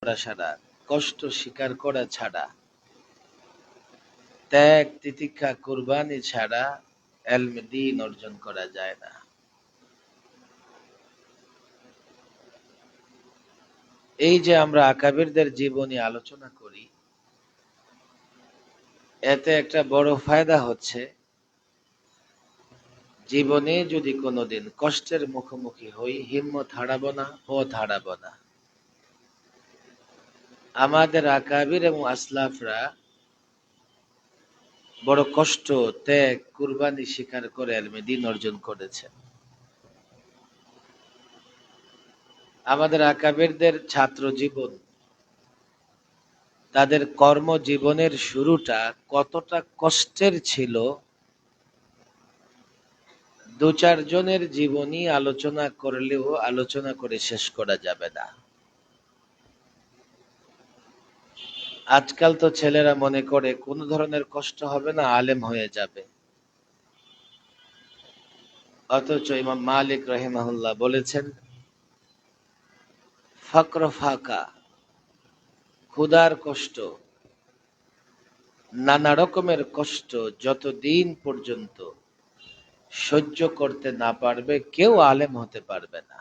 করা ছাড়া, কষ্ট স্বীকার করা ছাড়া, ত্যাগ তিতিক্ষা কুরবানি ছাড়া এলমে দ্বীন অর্জন করা যায় না। এই যে আমরা আকাবিরদের জীবনী আলোচনা করি, এতে একটা বড় ফায়দা হচ্ছে, জীবনে যদি কোনোদিন কষ্টের মুখোমুখি হই, হিম্মত হারাবো না, পথ হারাবো না। আমাদের আকাবির এবং আসলাফরা বড় কষ্ট, ত্যাগ, কুরবানি স্বীকার করে এলমে দ্বীন অর্জন করেছেন। আমাদের আকাবিরদের ছাত্র জীবন, তাদের কর্মজীবনের শুরুটা কতটা কষ্টের ছিল, দু চারজনের জীবনী আলোচনা করলেও আলোচনা করে শেষ করা যাবে না। আজকাল তো ছেলেরা মনে করে কোন ধরনের কষ্ট হবে না, আলেম হয়ে যাবে। অথচ ইমাম মালিক রাহিমাহুল্লাহ বলেছেন, ফকর ফাকা, ক্ষুধার কষ্ট, নানা রকমের কষ্ট যতদিন পর্যন্ত সহ্য করতে না পারবে, কেউ আলেম হতে পারবে না।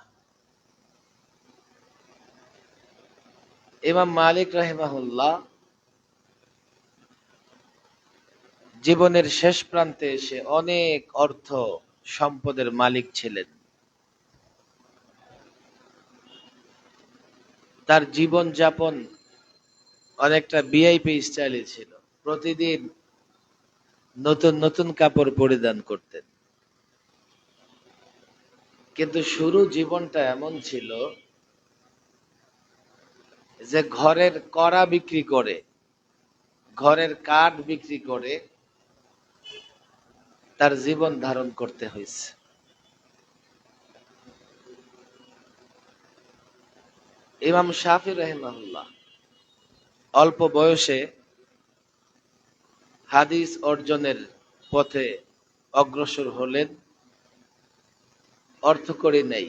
ইমাম মালিক রাহিমাহুল্লাহ জীবনের শেষ প্রান্তে এসে অনেক অর্থ সম্পদের মালিক ছিলেন। তার জীবন যাপন অনেকটা ভিআইপি স্টাইলে ছিল। প্রতিদিন নতুন নতুন কাপড় পরিধান করতেন। কিন্তু শুরু জীবনটা এমন ছিল যে ঘরের কড়া বিক্রি করে, ঘরের কাঠ বিক্রি করে তার জীবন ধারণ করতে হয়েছে। ইমাম শাফি রাহিমাহুল্লাহ অল্প বয়সে হাদিস অর্জনের পথে অগ্রসর হলেন, অর্থ করে নেই।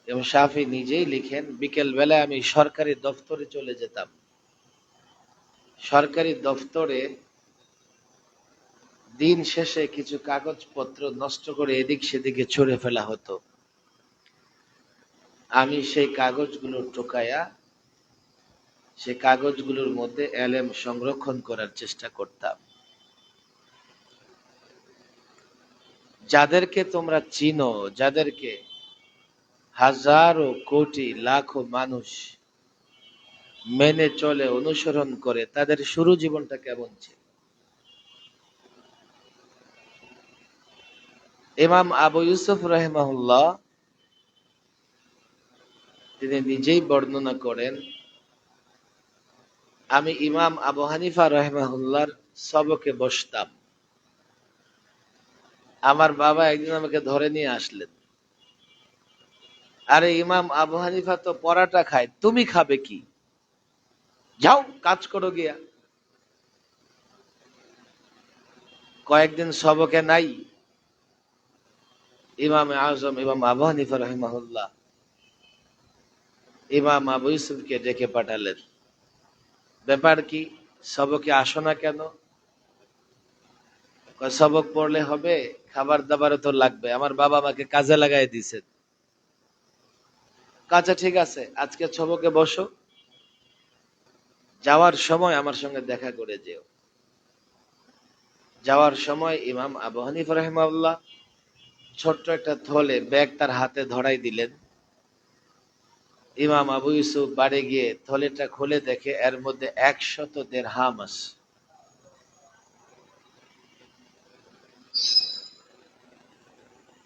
এবং শাফি নিজেই লিখেন, বিকেল বেলায় আমি সরকারি দফতরে চলে যেতাম। সরকারি দফতরে দিন শেষে কিছু কাগজপত্র নষ্ট করে এদিক সেদিকে ছুঁড়ে ফেলা হতো। আমি সেই কাগজগুলো টোকায়া সেই কাগজগুলোর মধ্যে এলেম সংরক্ষণ করার চেষ্টা করতাম। যাদেরকে তোমরা চিনো, যাদেরকে হাজারো কোটি লাখো মানুষ মেনে চলে, অনুসরণ করে, তাদের শুরু জীবনটা কেমন ছিল? ইমাম আবু ইউসুফ রাহিমাহুল্লাহ তিনি নিজেই বর্ণনা করেন, আমি ইমাম আবু হানিফা রাহিমাহুল্লাহর সবকে বসতাম। আমার বাবা একদিন আমাকে ধরে নিয়ে আসলেন, আরে ইমাম আবু হানিফা তো পরাটা খায়, তুমি খাবে কি? যাও কাজ করো গিয়া। কয়েকদিন সবকে নাই, ইমাম আজম ইমাম আবু হানিফা রাহিমাহুল্লাহ ইমাম আবু ইউসুফকে ডেকে পাঠালেন। ব্যাপার কি, সবকে আসো না কেন? সবক পড়লে হবে, খাবার দাবারও তো লাগবে, আমার বাবা আমাকে কাজে লাগাই দিছেন। আচ্ছা ঠিক আছে, আজকে সবকে বসো, যাওয়ার সময় আমার সঙ্গে দেখা করে যেও। যাওয়ার সময় ইমাম আবু হানিফা রাহিমাহুল্লাহ ছোট্ট একটা থলে ব্যাগ তার হাতে ধরাই দিলেন। ইমাম আবু ইউসুফ বাড়ি গিয়ে থলেটা খুলে দেখে এর মধ্যে 100 দিরহাম আছে।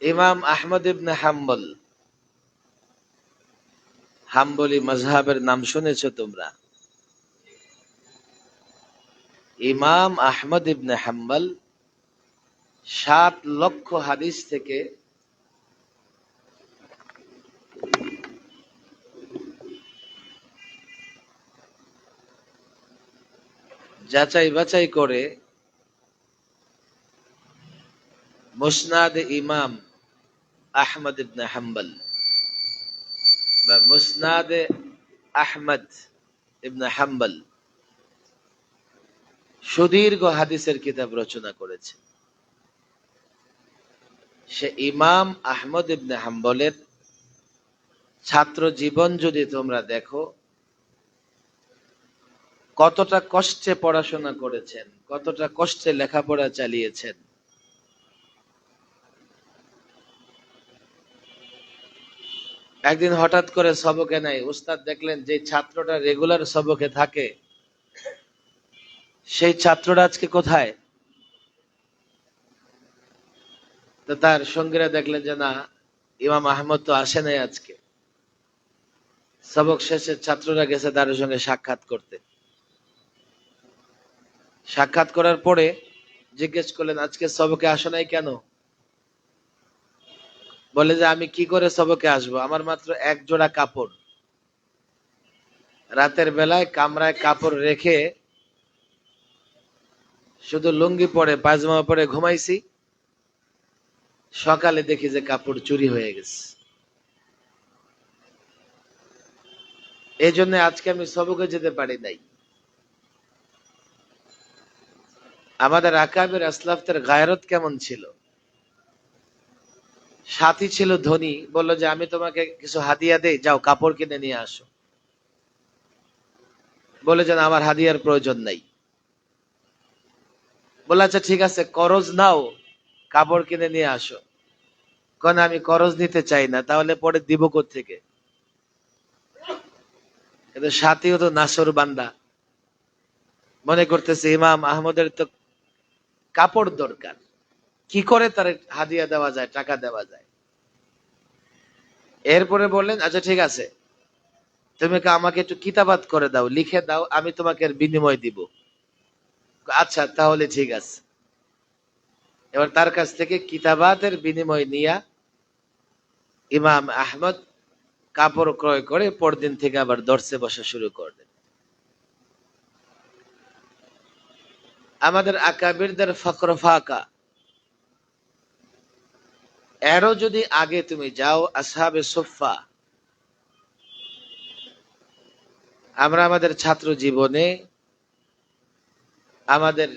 ইমাম আহমদ ইবনে হাম্বল, হাম্বলি মাযহাবের নাম শুনেছো তোমরা? ইমাম আহমদ ইবনে হাম্বল 7 লক্ষ হাদিস থেকে যাচাই বাছাই করে মুসনাদ ইমাম আহমদ ইবনে হাম্বল বা মুসনাদ আহমদ ইবনে হাম্বল সুদীর্ঘ হাদিসের কিতাব রচনা করেছে। সে ইমাম আহমদ ইবনে হাম্বলের ছাত্র জীবন যদি তোমরা দেখো, কতটা কষ্টে পড়াশোনা করেছেন, কতটা কষ্টে লেখাপড়া চালিয়েছেন। একদিন হঠাৎ করে সবকে নাই, উস্তাদ দেখলেন যে ছাত্রটা রেগুলার সবকে থাকে সেই ছাত্রটা আজকে কোথায়। তো তার সঙ্গীরা দেখলেন যে না, ইমাম আহমদ তো আসে নাই আজকে। সবক শেষে ছাত্ররা গেছে তার সঙ্গে সাক্ষাৎ করতে। সাক্ষাৎ করার পরে জিজ্ঞেস করলেন, আজকে সবকে আসো নাই কেন? বলে যে আমি কি করে সবকে আসবো, আমার মাত্র এক জোড়া কাপড়, রাতের বেলায় কামরায় কাপড় রেখে শুধু লুঙ্গি পরে পায়জামা পরে ঘুমাইছি, সকালে দেখি যে কাপড় চুরি হয়ে গেছে। এই জন্য আজকে আমি সবকে যেতে পারি নাই। আমাদের আকাবের আসলাফদের গায়রত কেমন ছিল। সাথী ছিল ধনী, বলল যে আমি তোমাকে কিছু হাদিয়া দেই, যাও কাপড় কিনে নিয়ে আসো। বলে যে আমার হাদিয়ার প্রয়োজন নাই। বলে আচ্ছা ঠিক আছে, করজ নাও, কাপড় কিনে নিয়ে আসো। কেন আমি করজ নিতে চাই না, তাহলে পরে দিব কোত্থেকে? কিন্তু সাথীও তো নাসর বান্দা, মনে করতেছে ইমাম আহমদের তো কাপড় দরকার, কি করে তার হাদিয়া দেওয়া যায়, টাকা দেওয়া যায়। এরপরে বললেন আচ্ছা ঠিক আছে, তুমি আমাকে একটু কিতাবাত করে দাও, লিখে দাও, আমি তোমাকে এর বিনিময় দিব। আচ্ছা তাহলে ঠিক আছে। এবার তার কাছ থেকে কিতাবাতের বিনিময় নিয়া ইমাম আহমদ কাপড় ক্রয় করে পরদিন থেকে আবার দর্শে বসা শুরু করলেন। আমাদের আকাবিরদের ফকর ফাঁকা, এরও যদি আগে তুমি যাও, আসহাবে সুফফা। আমরা আমাদের ছাত্র জীবনে আমাদের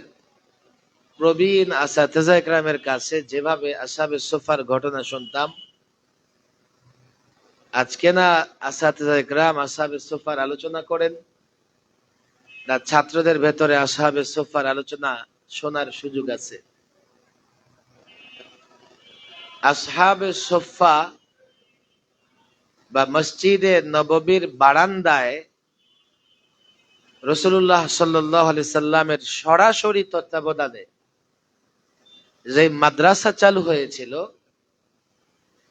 প্রবীণ আসাতেজা ইকরামের কাছে যেভাবে আসহাবে সুফফার ঘটনা শুনতাম, আজকে না আসাতেজা ইকরাম আসহাবে সুফফার আলোচনা করেন, না ছাত্রদের ভেতরে আসহাবে সুফফার আলোচনা শোনার সুযোগ আছে। আসহাবে সুফফা বা মসজিদে নববীর বারান্দায় রাসূলুল্লাহ সাল্লাল্লাহু আলাইহি সাল্লামের সরাসরি তত্ত্বাবধানে যে মাদ্রাসা চালু হয়েছিল,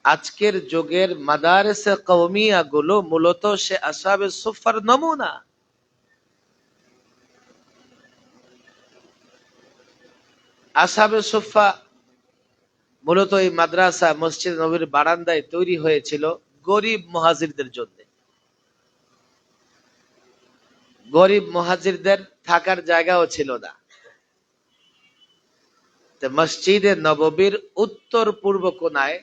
আজকের যুগের মাদারিসে কওমিয়া গুলো মূলত সে আসহাবে সুফফার নমুনা। আসহাবে সুফফা মূলত এই মাদ্রাসা মসজিদ নববীর বারান্দায় তৈরি হয়েছিল গরিব মুহাজিরদের জন্য। গরিব মুহাজিরদের থাকার জায়গাও ছিল না। মসজিদে নববীর উত্তর পূর্ব কোনায়,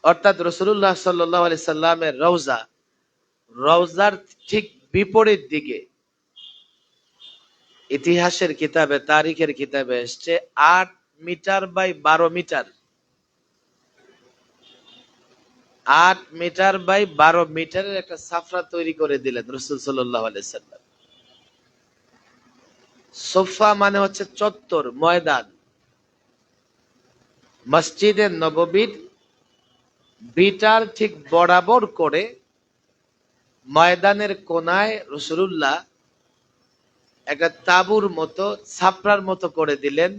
অর্থাৎ রাসূলুল্লাহ সাল্লাল্লাহু আলাইহি সাল্লামের রওজা, রওজার ঠিক বিপরীত দিকে ইতিহাসের কিতাবে, তারিখের কিতাবে এসছে 8 metre by 12 metre, 8 metre by 12 মিটারের একটা সাফরা তৈরি করে দিলেন রাসূল সাল্লাল্লাহু আলাইহি সাল্লাম। সোফা মানে হচ্ছে চত্বর, ময়দান। মসজিদে নববীর বিটার ঠিক বরাবর করে ময়দানের কোনায় রাসূলুল্লাহ একটা তাঁবুর মতো, ছাপড়ার মতো করে দিলেন।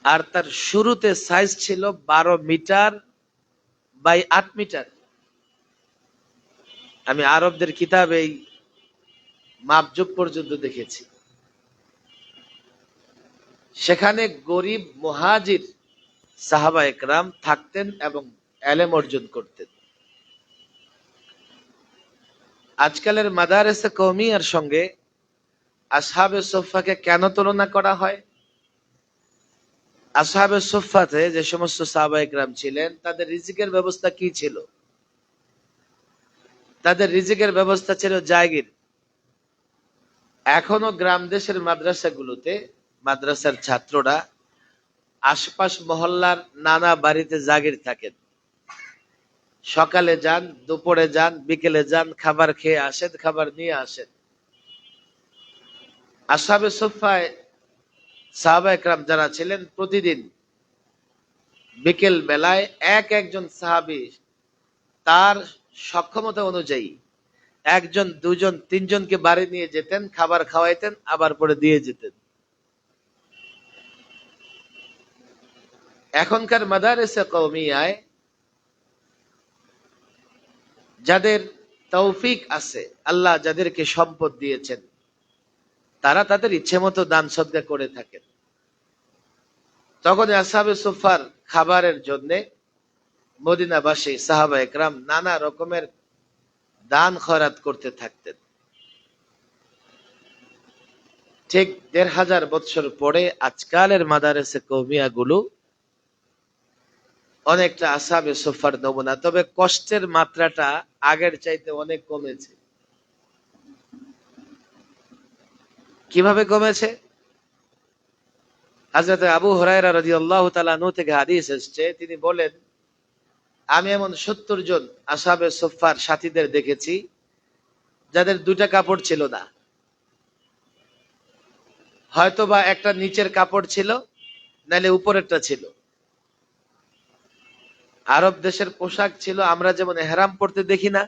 আর তার শুরুতে সাইজ ছিল 12 মিটার বাই 8 মিটার। আমি আরবদের কিতাবে এই মাপজোক পর্যন্ত দেখেছি। সেখানে গরিব মুহাজির সাহাবা একরাম থাকতেন এবং এলেম অর্জন করতেন। আজকালের মাদারিসে কওমিয়ার সঙ্গে আসহাবে সুফফাকে কেন তুলনা করা হয়? আসহাবে সুফফাতে যে সমস্ত সাহাবা একরাম ছিলেন, তাদের রিজিকের ব্যবস্থা কি ছিল? তাদের রিজিকের ব্যবস্থা ছিল জায়গির। এখনো গ্রাম দেশের মাদ্রাসাগুলোতে মাদ্রাসার ছাত্ররা আশপাশ মহল্লার নানা বাড়িতে জাগির থাকেন। সকালে যান, দুপুরে যান, বিকেলে যান, খাবার খেয়ে আসেন, খাবার নিয়ে আসেন। আসহাবে সুফফায় সাহাবা একরাম যারা ছিলেন, প্রতিদিন বিকেল বেলায় একজন সাহাবী তার সক্ষমতা অনুযায়ী একজন, দুজন, তিনজনকে বাড়ি নিয়ে যেতেন, খাবার খাওয়াইতেন, আবার পরে দিয়ে যেতেন। এখনকার মাদারিসে কওমিয়ায় যাদের তৌফিক আছে, আল্লাহ যাদেরকে সম্পদ দিয়েছেন, তারা তাদের ইচ্ছে মতো দান সদকা করে থাকেন। তখন আসহাবে সুফফার খাবারের জন্য মদিনাবাসী সাহাবা একরাম নানা রকমের দান খয়রাত করতে থাকতেন। ঠিক ১৫০০ বছর পরে আজকালের মাদারিসে কওমিয়া গুলো অনেকটা আসহাবে সুফফার নমুনা, তবে কষ্টের মাত্রাটা আগের চাইতে অনেক কমেছে। কিভাবে কমেছে? হযরত আবু হুরায়রা রাদিয়াল্লাহু তাআলা আনহু থেকে হাদিস এসেছে, তিনি বলেন, আমি এমন ৭০ জন আসহাবে সুফফার সাথীদের দেখেছি যাদের দুইটা কাপড় ছিল না। হয়তোবা একটা নিচের কাপড় ছিল, নাইলে উপরেরটা ছিল। আরব দেশের পোশাক ছিল আমরা যেমন এহরাম পরতে দেখি না,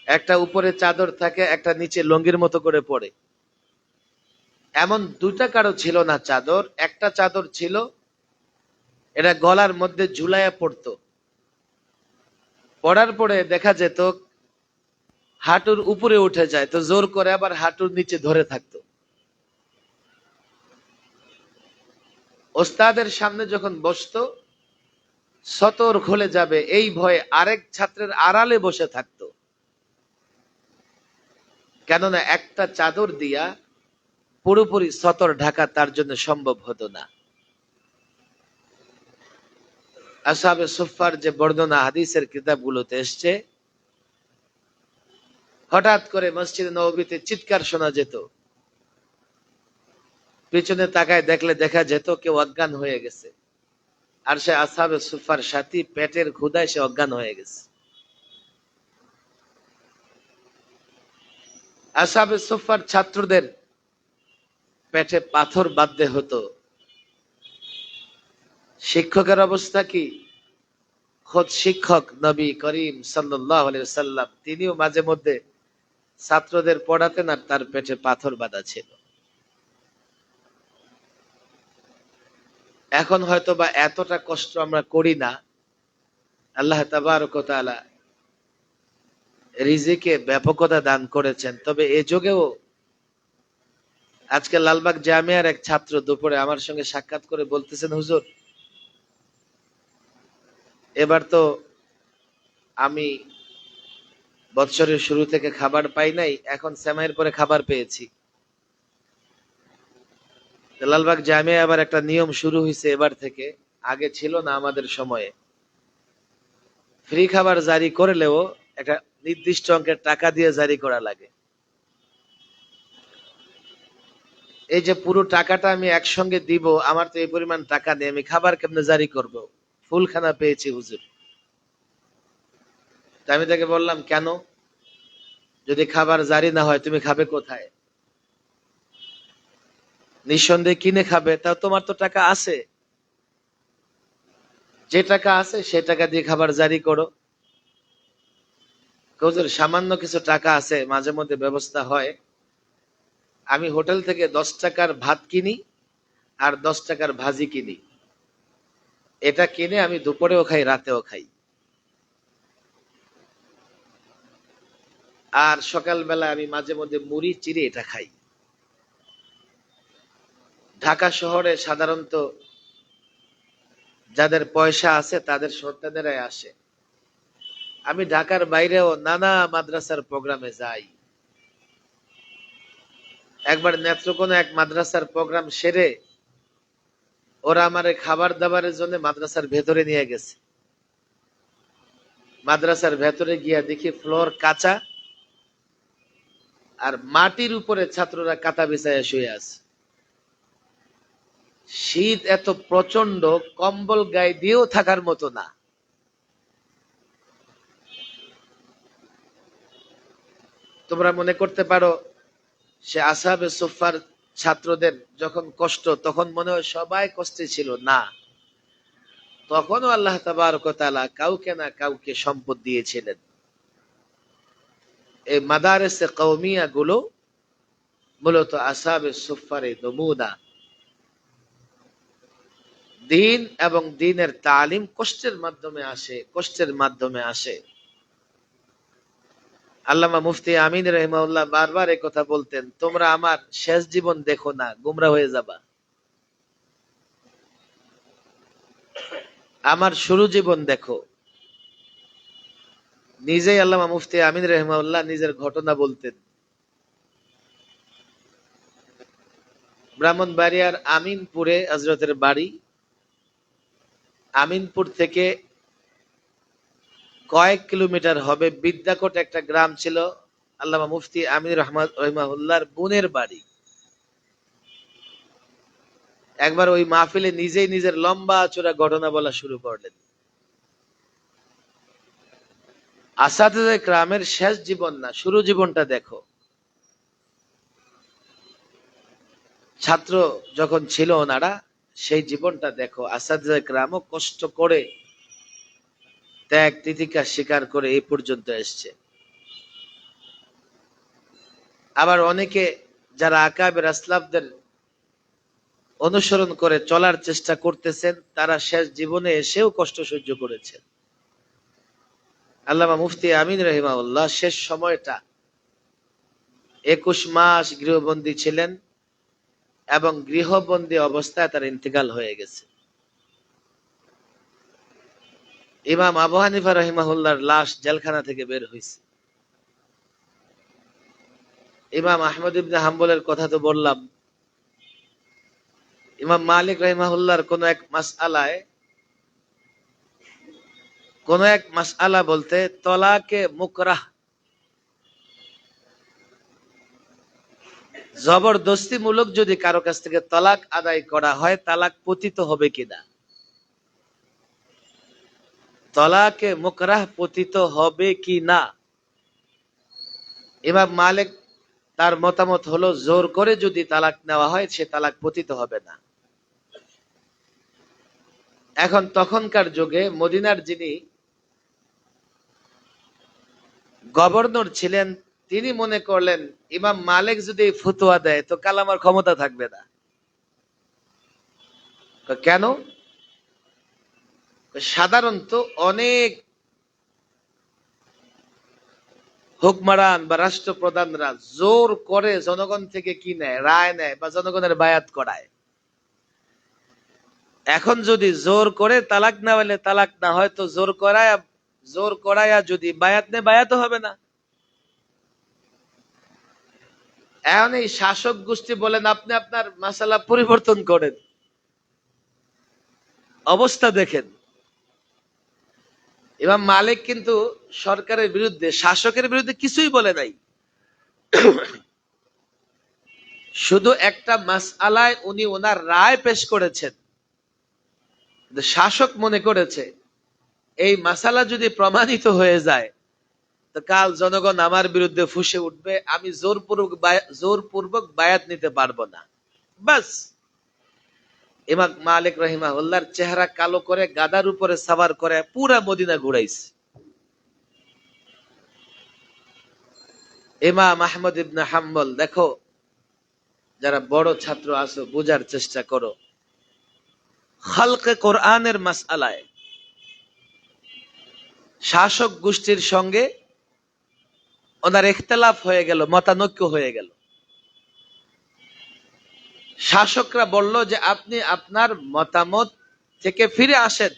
একটা উপরে চাদর থাকে, একটা নিচে লুঙ্গির মতো করে পরে। এমন দুইটা কারো ছিল না চাদর, একটা চাদর ছিল, এটা গলার মধ্যে ঝুলাইয়া পড়তো। পড়ার পরে দেখা যেত হাঁটুর উপরে উঠে যায়, তো জোর করে আবার হাঁটুর নিচে ধরে থাকতো। ওস্তাদের সামনে যখন বসতো, সতর খুলে যাবে এই ভয়ে আরেক ছাত্রের আড়ালে বসে থাকতো, কেননা একটা চাদর দিয়া পুরোপুরি সতর ঢাকা তার জন্য সম্ভব হতো না। আসহাবে সুফফার যে বর্ণনা হাদিসের কিতাবগুলোতে এসছে, হঠাৎ করে মসজিদে নববীতে চিৎকার শোনা যেত, পিছনে তাকায় দেখলে দেখা যেত কেউ অজ্ঞান হয়ে গেছে, আর সে আসহাবে সুফফার সাথী, পেটের ক্ষুধায় সে অজ্ঞান হয়ে গেছে। আসহাবে সুফফার ছাত্রদের পেটে পাথর বাঁধতে হতো। শিক্ষকের অবস্থা কি? খোদ শিক্ষক নবী করিম সাল্লাল্লাহু আলাইহি ওয়াসাল্লাম, তিনিও মাঝে মধ্যে ছাত্রদের পড়াতেন আর তার পেটে পাথর বাঁধা ছিল। এখন হয়তো বা এতটা কষ্ট আমরা করি না। আল্লাহ তাবারক ওয়া তাআলা রিজিকে ব্যাপকতা দান করেছেন, তবে এ যুগেও আজকে লালবাগ জামিয়ার এক ছাত্র দুপুরে আমার সঙ্গে সাক্ষাৎ করে বলতেছেন, হুজুর, এবার তো আমি বৎসরের শুরু থেকে খাবার পাই নাই, এখন সেমাইয়ের পরে খাবার পেয়েছি। লালবাগ জামিয়া আবার একটা নিয়ম শুরু হয়েছে এবার থেকে, আগে ছিল না আমাদের সময়ে। ফ্রি খাবার জারি করলেও একটা নির্দিষ্ট অঙ্কের টাকা দিয়ে জারি করা লাগে। এই যে পুরো টাকাটা আমি একসঙ্গে দিব, আমার তো এই পরিমাণ টাকা নেই, আমি খাবার কেমনে জারি করব? ফুলখানা পেয়েছি হুজুর। তা আমি তাকে বললাম, কেন? যদি খাবার জারি না হয় তুমি খাবে কোথায়? নিঃসন্দেহে কিনে খাবে, তা তোমার তো টাকা আছে, যে টাকা আছে সে টাকা দিয়ে খাবার জারি করো। হুজুর, সামান্য কিছু টাকা আছে, মাঝে মধ্যে ব্যবস্থা হয়, আমি হোটেল থেকে 10 টাকার ভাত কিনি আর 10 টাকার ভাজি কিনি, এটা কিনে আমি দুপুরেও খাই, রাতেও খাই, আর সকালবেলা আমি মাঝে মধ্যে মুড়ি চিড়ে এটা খাই। ঢাকা শহরে সাধারণত যাদের পয়সা আছে তাদের সন্তানেরাই আসে। আমি ঢাকার বাইরেও নানা মাদ্রাসার প্রোগ্রামে যাই। একবার নেত্রকোনা এক মাদ্রাসার প্রোগ্রাম সেরে ওরা আমারে খাবার দাবারের জন্য মাদ্রাসার ভেতরে নিয়ে গেছে। মাদ্রাসার ভেতরে গিয়া দেখি ফ্লোর কাঁচা, আর মাটির উপরে ছাত্ররা কাঁথা বিছাইয়া শুয়ে আছে। শীত এত প্রচন্ড, কম্বল গায়ে দিয়েও থাকার মতো না। তোমরা মনে করতে পারো সে আসহাবে সুফফার ছাত্রদের যখন কষ্ট, তখন মনে হয় সবাই কষ্টে ছিল। না, তখনও আল্লাহ তাবারক ওয়া তাআলা কাউকে না কাউকে সম্পদ দিয়েছিলেন। এই মাদারেসে কওমিয়া গুলো মূলত আসহাবে সুফফার নমুনা। দিন এবং দিনের তালিম কষ্টের মাধ্যমে আসে, কষ্টের মাধ্যমে আসে। আল্লামা মুফতি আমিন রাহিমাহুল্লাহ বারবার এই কথা বলতেন, তোমরা আমার শেষ জীবন দেখো না, গুমরা হয়ে যাবা। আমার শুরু জীবন দেখো। নিজেই আল্লামা মুফতি আমিন রাহিমাহুল্লাহ নিজের ঘটনা বলতেন। ব্রাহ্মণবাড়িয়ার আমিনপুরে হযরতের বাড়ি। আমিনপুর থেকে কয়েক কিলোমিটার হবে বিদ্যাকোট একটা গ্রাম ছিল, আল্লামা মুফতি আমিন রহিমাহুল্লাহর বোনের বাড়ি। একবার ওই মাহফিলে নিজেই নিজের লম্বা চূড়া ঘটনা বলা শুরু করলেন। আসাদে গ্রামের শেষ জীবন না, শুরু জীবনটা দেখো। ছাত্র যখন ছিল ওনারা, সেই জীবনটা দেখো। আসাদে গ্রামও কষ্ট করে ত্যাগ তিতিক্ষা স্বীকার করে এই পর্যন্ত এসছে। আবার অনেকে যারা আকাবের আসলাফদের অনুসরণ করে চলার চেষ্টা করতেছেন, তারা শেষ জীবনে এসেও কষ্ট সহ্য করেছেন। আল্লামা মুফতি আমিন রাহিমাহুল্লাহ শেষ সময়টা 21 মাস গৃহবন্দী ছিলেন এবং গৃহবন্দী অবস্থায় তার ইন্তেকাল হয়ে গেছে। ইমাম আবু হানিফা রাহিমাহুল্লাহর লাশ জেলখানা থেকে বের হয়েছে। ইমাম আহমদ ইবনে হাম্বলের কথা তো বললাম। ইমাম মালিক রাহিমাহুল্লাহর কোন এক মাসআলা বলতে তলাকে মুকরাহ, জবরদস্তি মূলক যদি কারো কাছ থেকে তালাক আদায় করা হয়, তালাক পতিত হবে কিনা, তলাকে মুকরাহ পতিত হবে কি না। ইমাম মালিক তার মতামত হলো জোর করে যদি তালাক নেওয়া হয় সে তালাক পতিত হবে না। এখন তখনকার যুগে মদিনার যিনি গভর্নর ছিলেন, তিনি মনে করলেন ইমাম মালিক যদি ফতোয়া দেয় তো কাল আমার ক্ষমতা থাকবে না। কেন? সাধারণত অনেক হুকমারান বা রাষ্ট্রপ্রধানরা জোর করে জনগণ থেকে কি নেয়, রায় নেয় বা জনগণের বায়াত করায়। এখন যদি জোর করে তালাক না হলে তালাক না হয়, তো জোর করায়া যদি বায়াত নেয়, বায়াত হবে না। এখন এই শাসক গোষ্ঠী বলেন আপনি আপনার মাসালা পরিবর্তন করেন। অবস্থা দেখেন। ইমাম মালিক কিন্তু সরকারের বিরুদ্ধে, শাসকের বিরুদ্ধে কিছুই বলে নাই। শুধু একটা মাসআলায় উনি ওনার রায় পেশ করেছেন। শাসক মনে করেছে এই মাসালা যদি প্রমাণিত হয়ে যায় তো কাল জনগণ আমার বিরুদ্ধে ফুঁসে উঠবে, আমি জোরপূর্বক বায়াত নিতে পারবো না। বাস ইমাম মালিক রাহিমাহুল্লাহর চেহারা কালো করে গাদার উপরে সাওয়ার করে পুরা মদিনা ঘুরাইছে। ইমাম আহমদ ইবনে হাম্বল, দেখো যারা বড় ছাত্র আছো বোঝার চেষ্টা করো, খালকে কোরআনের মাসআলায় শাসক গোষ্ঠীর সঙ্গে ওনার ইখতিলাফ হয়ে গেল, মতানৈক্য হয়ে গেল। শাসকরা বলল যে আপনি আপনার মতামত থেকে ফিরে আসেন।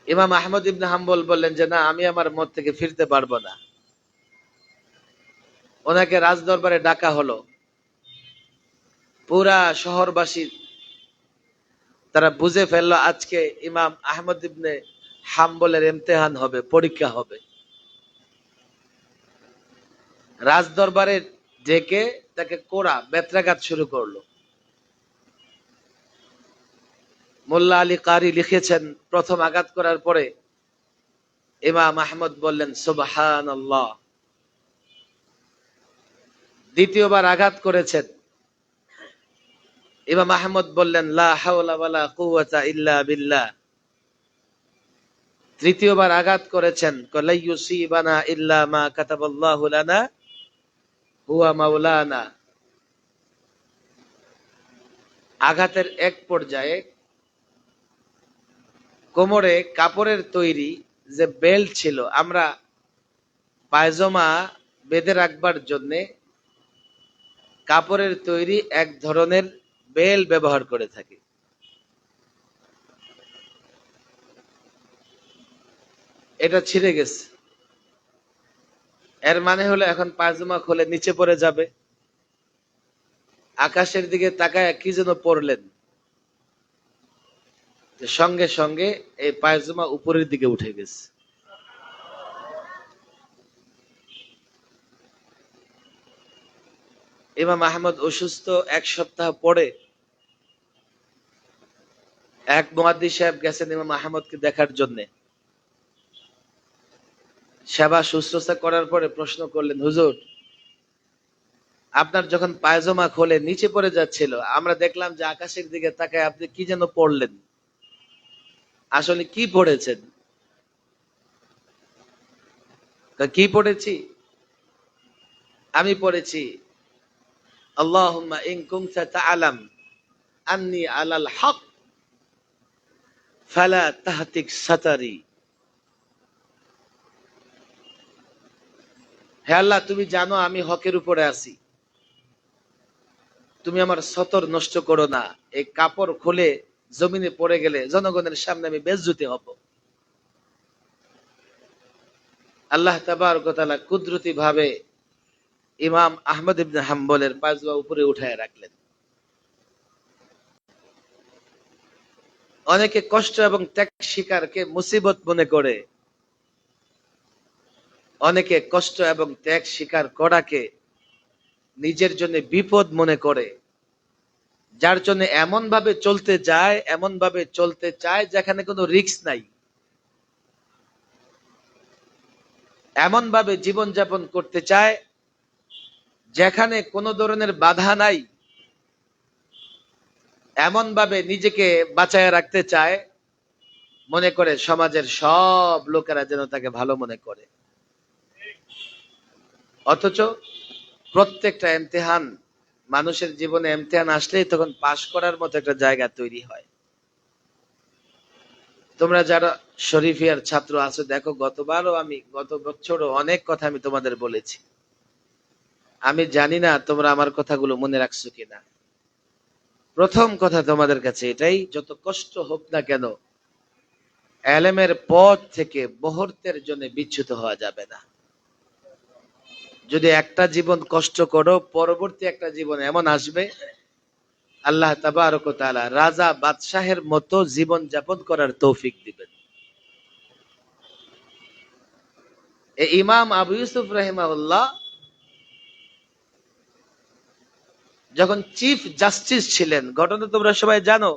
ইমাম আহমদ ইবনে হাম্বল বললেন যে না, আমি আমার মত থেকে ফিরতে পারবো না। ওনাকে রাজদরবারে ডাকা হলো। পুরা শহরবাসী তারা বুঝে ফেললো আজকে ইমাম আহমদ ইবনে হাম্বলের ইমতিহান হবে, পরীক্ষা হবে। রাজ দরবারে ডেকে তাকে কোড়া বেত্রাঘাত শুরু করলো। মোল্লা আলী কারি লিখেছেন, প্রথম আঘাত করার পরে ইমাম আহমদ বললেন সুবহানাল্লাহ। দ্বিতীয়বার আঘাত করেছেন, ইমাম আহমদ বললেন লা হাওলা ওয়ালা কুওয়াতা ইল্লা বিল্লাহ। তৃতীয়বার আঘাত করেছেন, লা ইউসিবানা ইল্লা মা কাতাবাল্লাহু লানা হুয়া মাওলানা। আঘাতের এক পর্যায়ে কোমরে কাপড়ের তৈরি যে বেল্ট ছিল, আমরা পায়জামা বেঁধে রাখবার জন্য কাপড়ের তৈরি এক ধরনের বেল্ট ব্যবহার করে থাকি। এটা ছিঁড়ে গেছে। এর মানে হলো এখন পায়জামা খুলে নিচে পড়ে যাবে। আকাশের দিকে তাকায় কি যেন পড়লেন, সঙ্গে সঙ্গে এই পায়জামা উপরের দিকে উঠে গেছে। ইমাম আহমদ অসুস্থ। এক সপ্তাহ পরে এক মুহাদ্দিস সাহেব গেছেন ইমাম আহমদকে দেখার জন্য। সেবা শুশ্রূষা করার পরে প্রশ্ন করলেন, হুজুর আপনার যখন পায়জামা খোলে নিচে পড়ে যাচ্ছিল, আমরা দেখলাম যে আকাশের দিকে তাকায় আপনি কি যেন পড়লেন, আসলে কি পড়েছেন? কি পড়েছি? আমি পড়েছি আল্লাহুম্মা ইন কুনতা তা'লাম আন্নী আলাল হক ফালা তাহতিক সাতারি। হে আল্লাহ, তুমি জানো আমি হকের উপরে আছি, তুমি আমার সতর নষ্ট করো না। এই কাপড় খুলে জমিনে পড়ে গেলে জনগণের সামনে আমি বেজ্জতি হব। আল্লাহ তাবারক ওয়া তাআলা কুদরতি ভাবে ইমাম আহমদ ইবনে হাম্বলের পায়জামা উপরে উঠায় রাখলেন। অনেকে কষ্ট এবং ত্যাগ শিকারকে মুসিবত মনে করে, অনেকে কষ্ট এবং ত্যাগ স্বীকার করাকে নিজের জন্য বিপদ মনে করে, যার জন্য এমন ভাবে চলতে চায় যেখানে কোনো রিস্ক নাই, এমন ভাবে জীবন যাপন করতে চায় যেখানে কোনো ধরনের বাধা নাই, এমন ভাবে নিজেকে বাঁচায় রাখতে চায়, মনে করে সমাজের সব লোকেরা যেন তাকে ভালো মনে করে। অথচ প্রত্যেকটা ইমতিহান, মানুষের জীবনে ইমতিহান আসলেই তখন পাশ করার মতো একটা জায়গা তৈরি হয়। তোমরা যারা শরীফিয়ার ছাত্র আছো, দেখো গত বছরও অনেক কথা আমি তোমাদের বলেছি। আমি জানি না তোমরা আমার কথাগুলো মনে রাখছো কিনা। প্রথম কথা তোমাদের কাছে এটাই, যত কষ্ট হোক না কেন, এলেমের পথ থেকে মুহূর্তের জন্য বিচ্যুত হওয়া যাবে না। যদি একটা জীবন কষ্ট করো, পরবর্তী একটা জীবন এমন আসবে আল্লাহ তাবারক ওয়া তাআলা রাজা বাদশাহের মতো জীবন যাপন করার তৌফিক দিবেন। এই ইমাম আবু ইউসুফ রাহিমাহুল্লাহ যখন চিফ জাস্টিস ছিলেন, ঘটনা তোমরা সবাই জানো।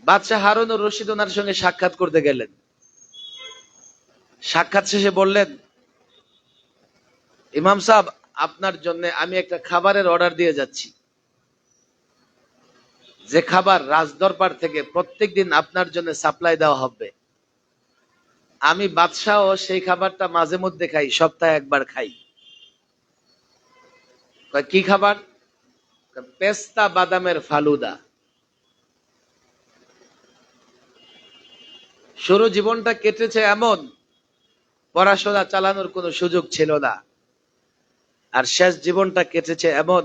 বাদশাহ হারুনুর রশিদ ওনার সঙ্গে সাক্ষাৎ করতে গেলেন। সাক্ষাৎ শেষে বললেন, ইমাম সাহেব, আপনার জন্য আমি একটা খাবারের অর্ডার দিয়ে যাচ্ছি, যে খাবার রাজদরবার থেকে প্রত্যেকদিন আপনার জন্য সাপ্লাই দেওয়া হবে। আমি বাদশাহ সেই খাবারটা মাঝে মধ্যে খাই, সপ্তাহে একবার খাই। কি খাবার? পেস্তা বাদামের ফালুদা। শুরু জীবনটা কেটেছে এমন, পড়াশোনা চালানোর কোনো সুযোগ ছিল না। আর শেষ জীবনটা কেটেছে এমন,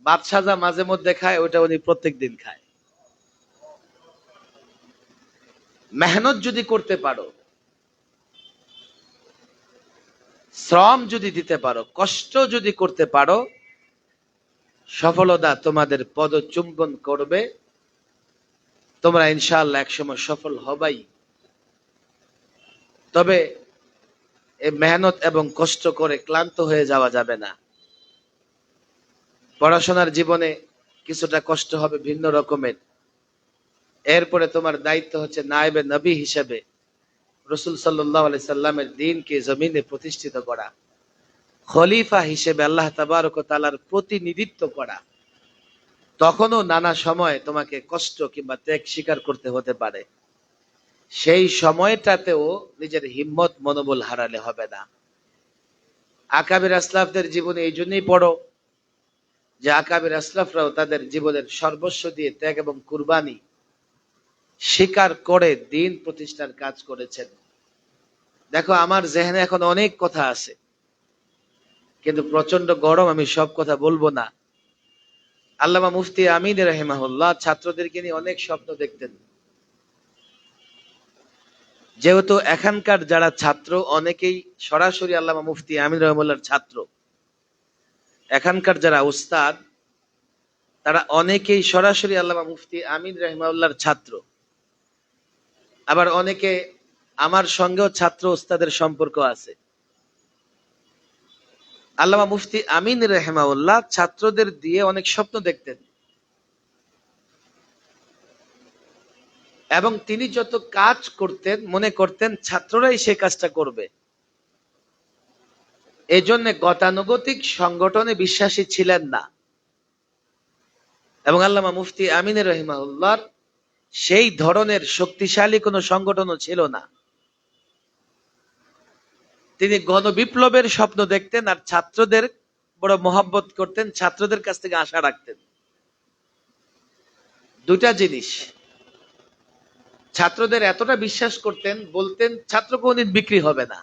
বাদশাহ যা মাঝে মধ্যে খায় ওটা উনি প্রত্যেক দিন খায়। মেহনত যদি করতে পারো, শ্রম যদি দিতে পারো, কষ্ট যদি করতে পারো, সফলতা তোমাদের পদচুম্বন করবে, তোমরা ইনশাআল্লাহ একসময় সফল হবাই। তবে এই মেহনত এবং কষ্ট করে ক্লান্ত হয়ে যাওয়া যাবে না। পড়াশোনার জীবনে কিছুটা কষ্ট হবে ভিন্ন রকমের। এরপরে তোমার দায়িত্ব হচ্ছে নায়েবে নবী হিসেবে রাসূল সাল্লাল্লাহু আলাইহি সাল্লামের দ্বীনকে জমিনে প্রতিষ্ঠিত করা, খলিফা হিসেবে আল্লাহ তাবারক ওয়া তাআলার প্রতিনিধিত্ব করা। তখনও নানা সময় তোমাকে কষ্ট কিংবা ত্যাগ স্বীকার করতে হতে পারে। সেই সময়টাতেও নিজের হিম্মত মনোবল হারালে হবে না। আকাবির আসলাফদের জীবনে এই জন্যই পড়ো যে আকাবির আসলাফরাও তাদের জীবনের সর্বস্ব দিয়ে ত্যাগ এবং কুরবানি স্বীকার করে দিন প্রতিষ্ঠার কাজ করেছেন। দেখো, আমার জেহেনে এখন অনেক কথা আছে, কিন্তু প্রচন্ড গরম, আমি সব কথা বলবো না। আল্লামা মুফতি আমিন রাহিমাহুল্লাহ ছাত্রদেরকে নিয়ে অনেক স্বপ্ন দেখতেন। যেহেতু এখানকার যারা ছাত্র অনেকেই সরাসরি আল্লামা মুফতি আমিন রহমুল্লাহর ছাত্র, এখানকার যারা উস্তাদ তারা অনেকেই সরাসরি আল্লামা মুফতি আমিন রাহিমাহুল্লাহর ছাত্র। আবার অনেকে আমার সঙ্গেও ছাত্র উস্তাদের সম্পর্ক আছে। আল্লামা মুফতি আমিন রাহিমাহুল্লাহ ছাত্রদের দিয়ে অনেক স্বপ্ন দেখতেন, এবং তিনি যত কাজ করতেন মনে করতেন ছাত্ররাই সে কাজটা করবে। এই জন্য গতানুগতিক সংগঠনে বিশ্বাসী ছিলেন না। এবং আল্লামা মুফতি আমিন রাহিমাহুল্লাহর সেই ধরনের শক্তিশালী কোনো সংগঠনও ছিল না। তিনি গণবিপ্লবের স্বপ্ন দেখতেন আর ছাত্রদের বড় মহব্বত করতেন, ছাত্রদের কাছ থেকে আশা রাখতেন। দুটা জিনিস, ছাত্রদের এতটা বিশ্বাস করতেন, বলতেন ছাত্র কোনদিন বিক্রি হবে না।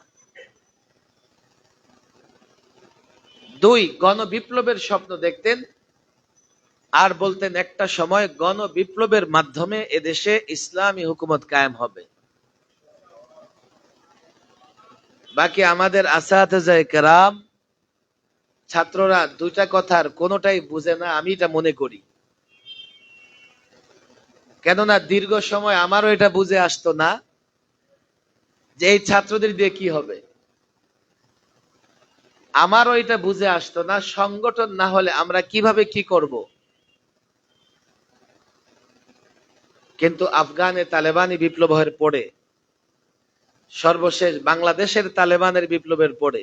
দুই, গণবিপ্লবের স্বপ্ন দেখতেন আর বলতেন একটা সময় গণবিপ্লবের মাধ্যমে এদেশে ইসলামী হুকুমত কায়েম হবে। বাকি আমাদের আসাতেজায়ে কেরাম ছাত্ররা দুইটা কথার কোনোটাই বুঝে না, আমি এটা মনে করি। কেননা দীর্ঘ সময় আমারও এটা বুঝে আসতো না যে এই ছাত্রদের দিয়ে কি হবে। আমারও এটা বুঝে আসতো না সংগঠন না হলে আমরা কিভাবে কি করব। কিন্তু আফগানে তালেবানি বিপ্লবের পরে, সর্বশেষ বাংলাদেশের তালেবানের বিপ্লবের পরে,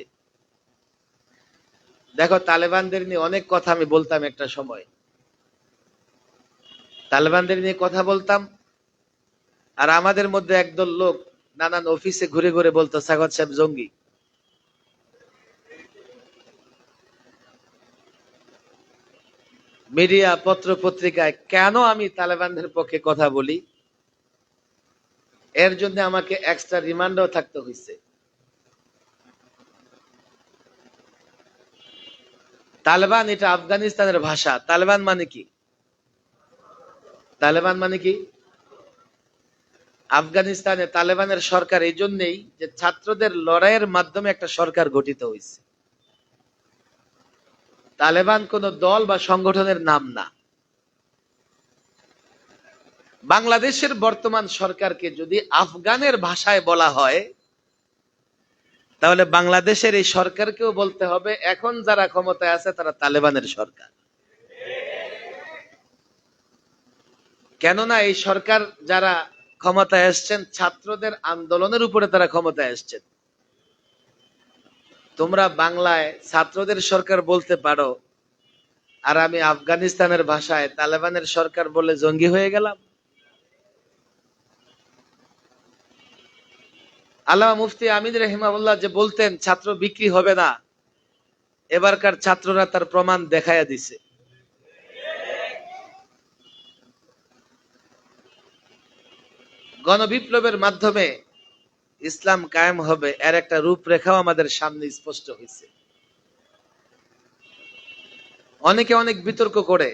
দেখো তালেবানদের নিয়ে অনেক কথা আমি বলতাম একটা সময়, তালেবানদের নিয়ে কথা বলতাম, আর আমাদের মধ্যে একদল লোক নানান অফিসে ঘুরে ঘুরে বলতো সাগত সাহেব জঙ্গি। মিডিয়া পত্র পত্রিকায় কেন আমি তালেবানদের পক্ষে কথা বলি, এর জন্য আমাকে এক্সট্রা রিমান্ডও থাকতে হয়েছে। তালেবান এটা আফগানিস্তানের ভাষা। তালেবান মানে কি? তালেবান মানে কি? আফগানিস্তানে তালেবানের সরকার এই জন্যই যে ছাত্রদের লড়াইয়ের মাধ্যমে একটা সরকার গঠিত হয়েছে। তালেবান কোন দল বা সংগঠনের নাম না। বাংলাদেশের বর্তমান সরকারকে যদি আফগানের ভাষায় বলা হয়, তাহলে বাংলাদেশের এই সরকারকেও বলতে হবে এখন যারা ক্ষমতায় আছে তারা তালেবানের সরকার। কেননা এই সরকার যারা ক্ষমতায় এসছেন ছাত্রদের আন্দোলনের উপরে তারা ক্ষমতায় এসছেন। তোমরা বাংলায় ছাত্রদের সরকার বলতে পারো, আর আমি আফগানিস্তানের ভাষায় তালেবানের সরকার বলে জঙ্গি হয়ে গেলাম? আল্লামা মুফতি আমিন রাহিমাহুল্লাহ যে বলতেন ছাত্র বিক্রি হবে না, এবারকার ছাত্ররা তার প্রমাণ দেখাইয়া দিছে। গণবিপ্লবের মাধ্যমে ইসলাম কায়েম হবে, এর একটা রূপরেখাও আমাদের সামনে স্পষ্ট হয়েছে। অনেকে অনেক বিতর্ক করে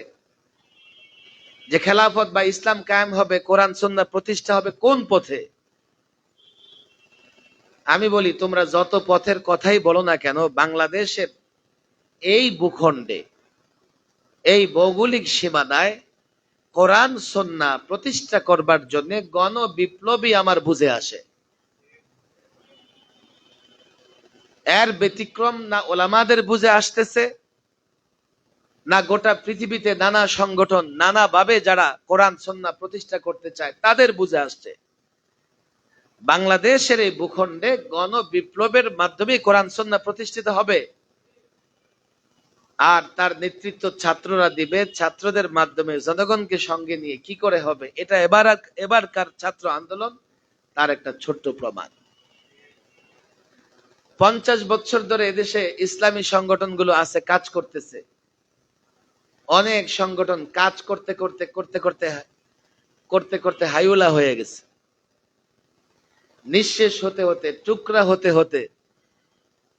যে খেলাফত বা ইসলাম কায়েম হবে, কোরআন সুন্নাহ প্রতিষ্ঠা হবে কোন পথে। আমি বলি তোমরা যত পথের কথাই বলো না কেন, বাংলাদেশের এই ভূখণ্ডে এই ভৌগোলিক সীমানায় কোরআন সুন্নাহ প্রতিষ্ঠা করবার জন্য গণ বিপ্লবী আমার বুঝে আসে। এর ব্যতিক্রম না ওলামাদের বুঝে আসতেছে, না গোটা পৃথিবীতে নানা সংগঠন নানাভাবে যারা কোরআন সুন্নাহ প্রতিষ্ঠা করতে চায় তাদের বুঝে আসছে। বাংলাদেশের এই ভূখণ্ডে গণ বিপ্লবের মাধ্যমে কোরআন সুন্নাহ প্রতিষ্ঠিত হবে, আর তার নেতৃত্ব ছাত্ররা দিবে। ছাত্রদের মাধ্যমে জনগণকে সঙ্গে নিয়ে কি করে হবে, এটা এবারকার ছাত্র আন্দোলন তার একটা ছোট্ট প্রমাণ। 50 বছর ধরে এদেশে ইসলামী সংগঠনগুলো আছে, কাজ করতেছে। অনেক সংগঠন কাজ করতে করতে করতে করতে করতে করতে হাইউলা হয়ে গেছে, নিঃশেষ হতে হতে টুকরা হতে হতে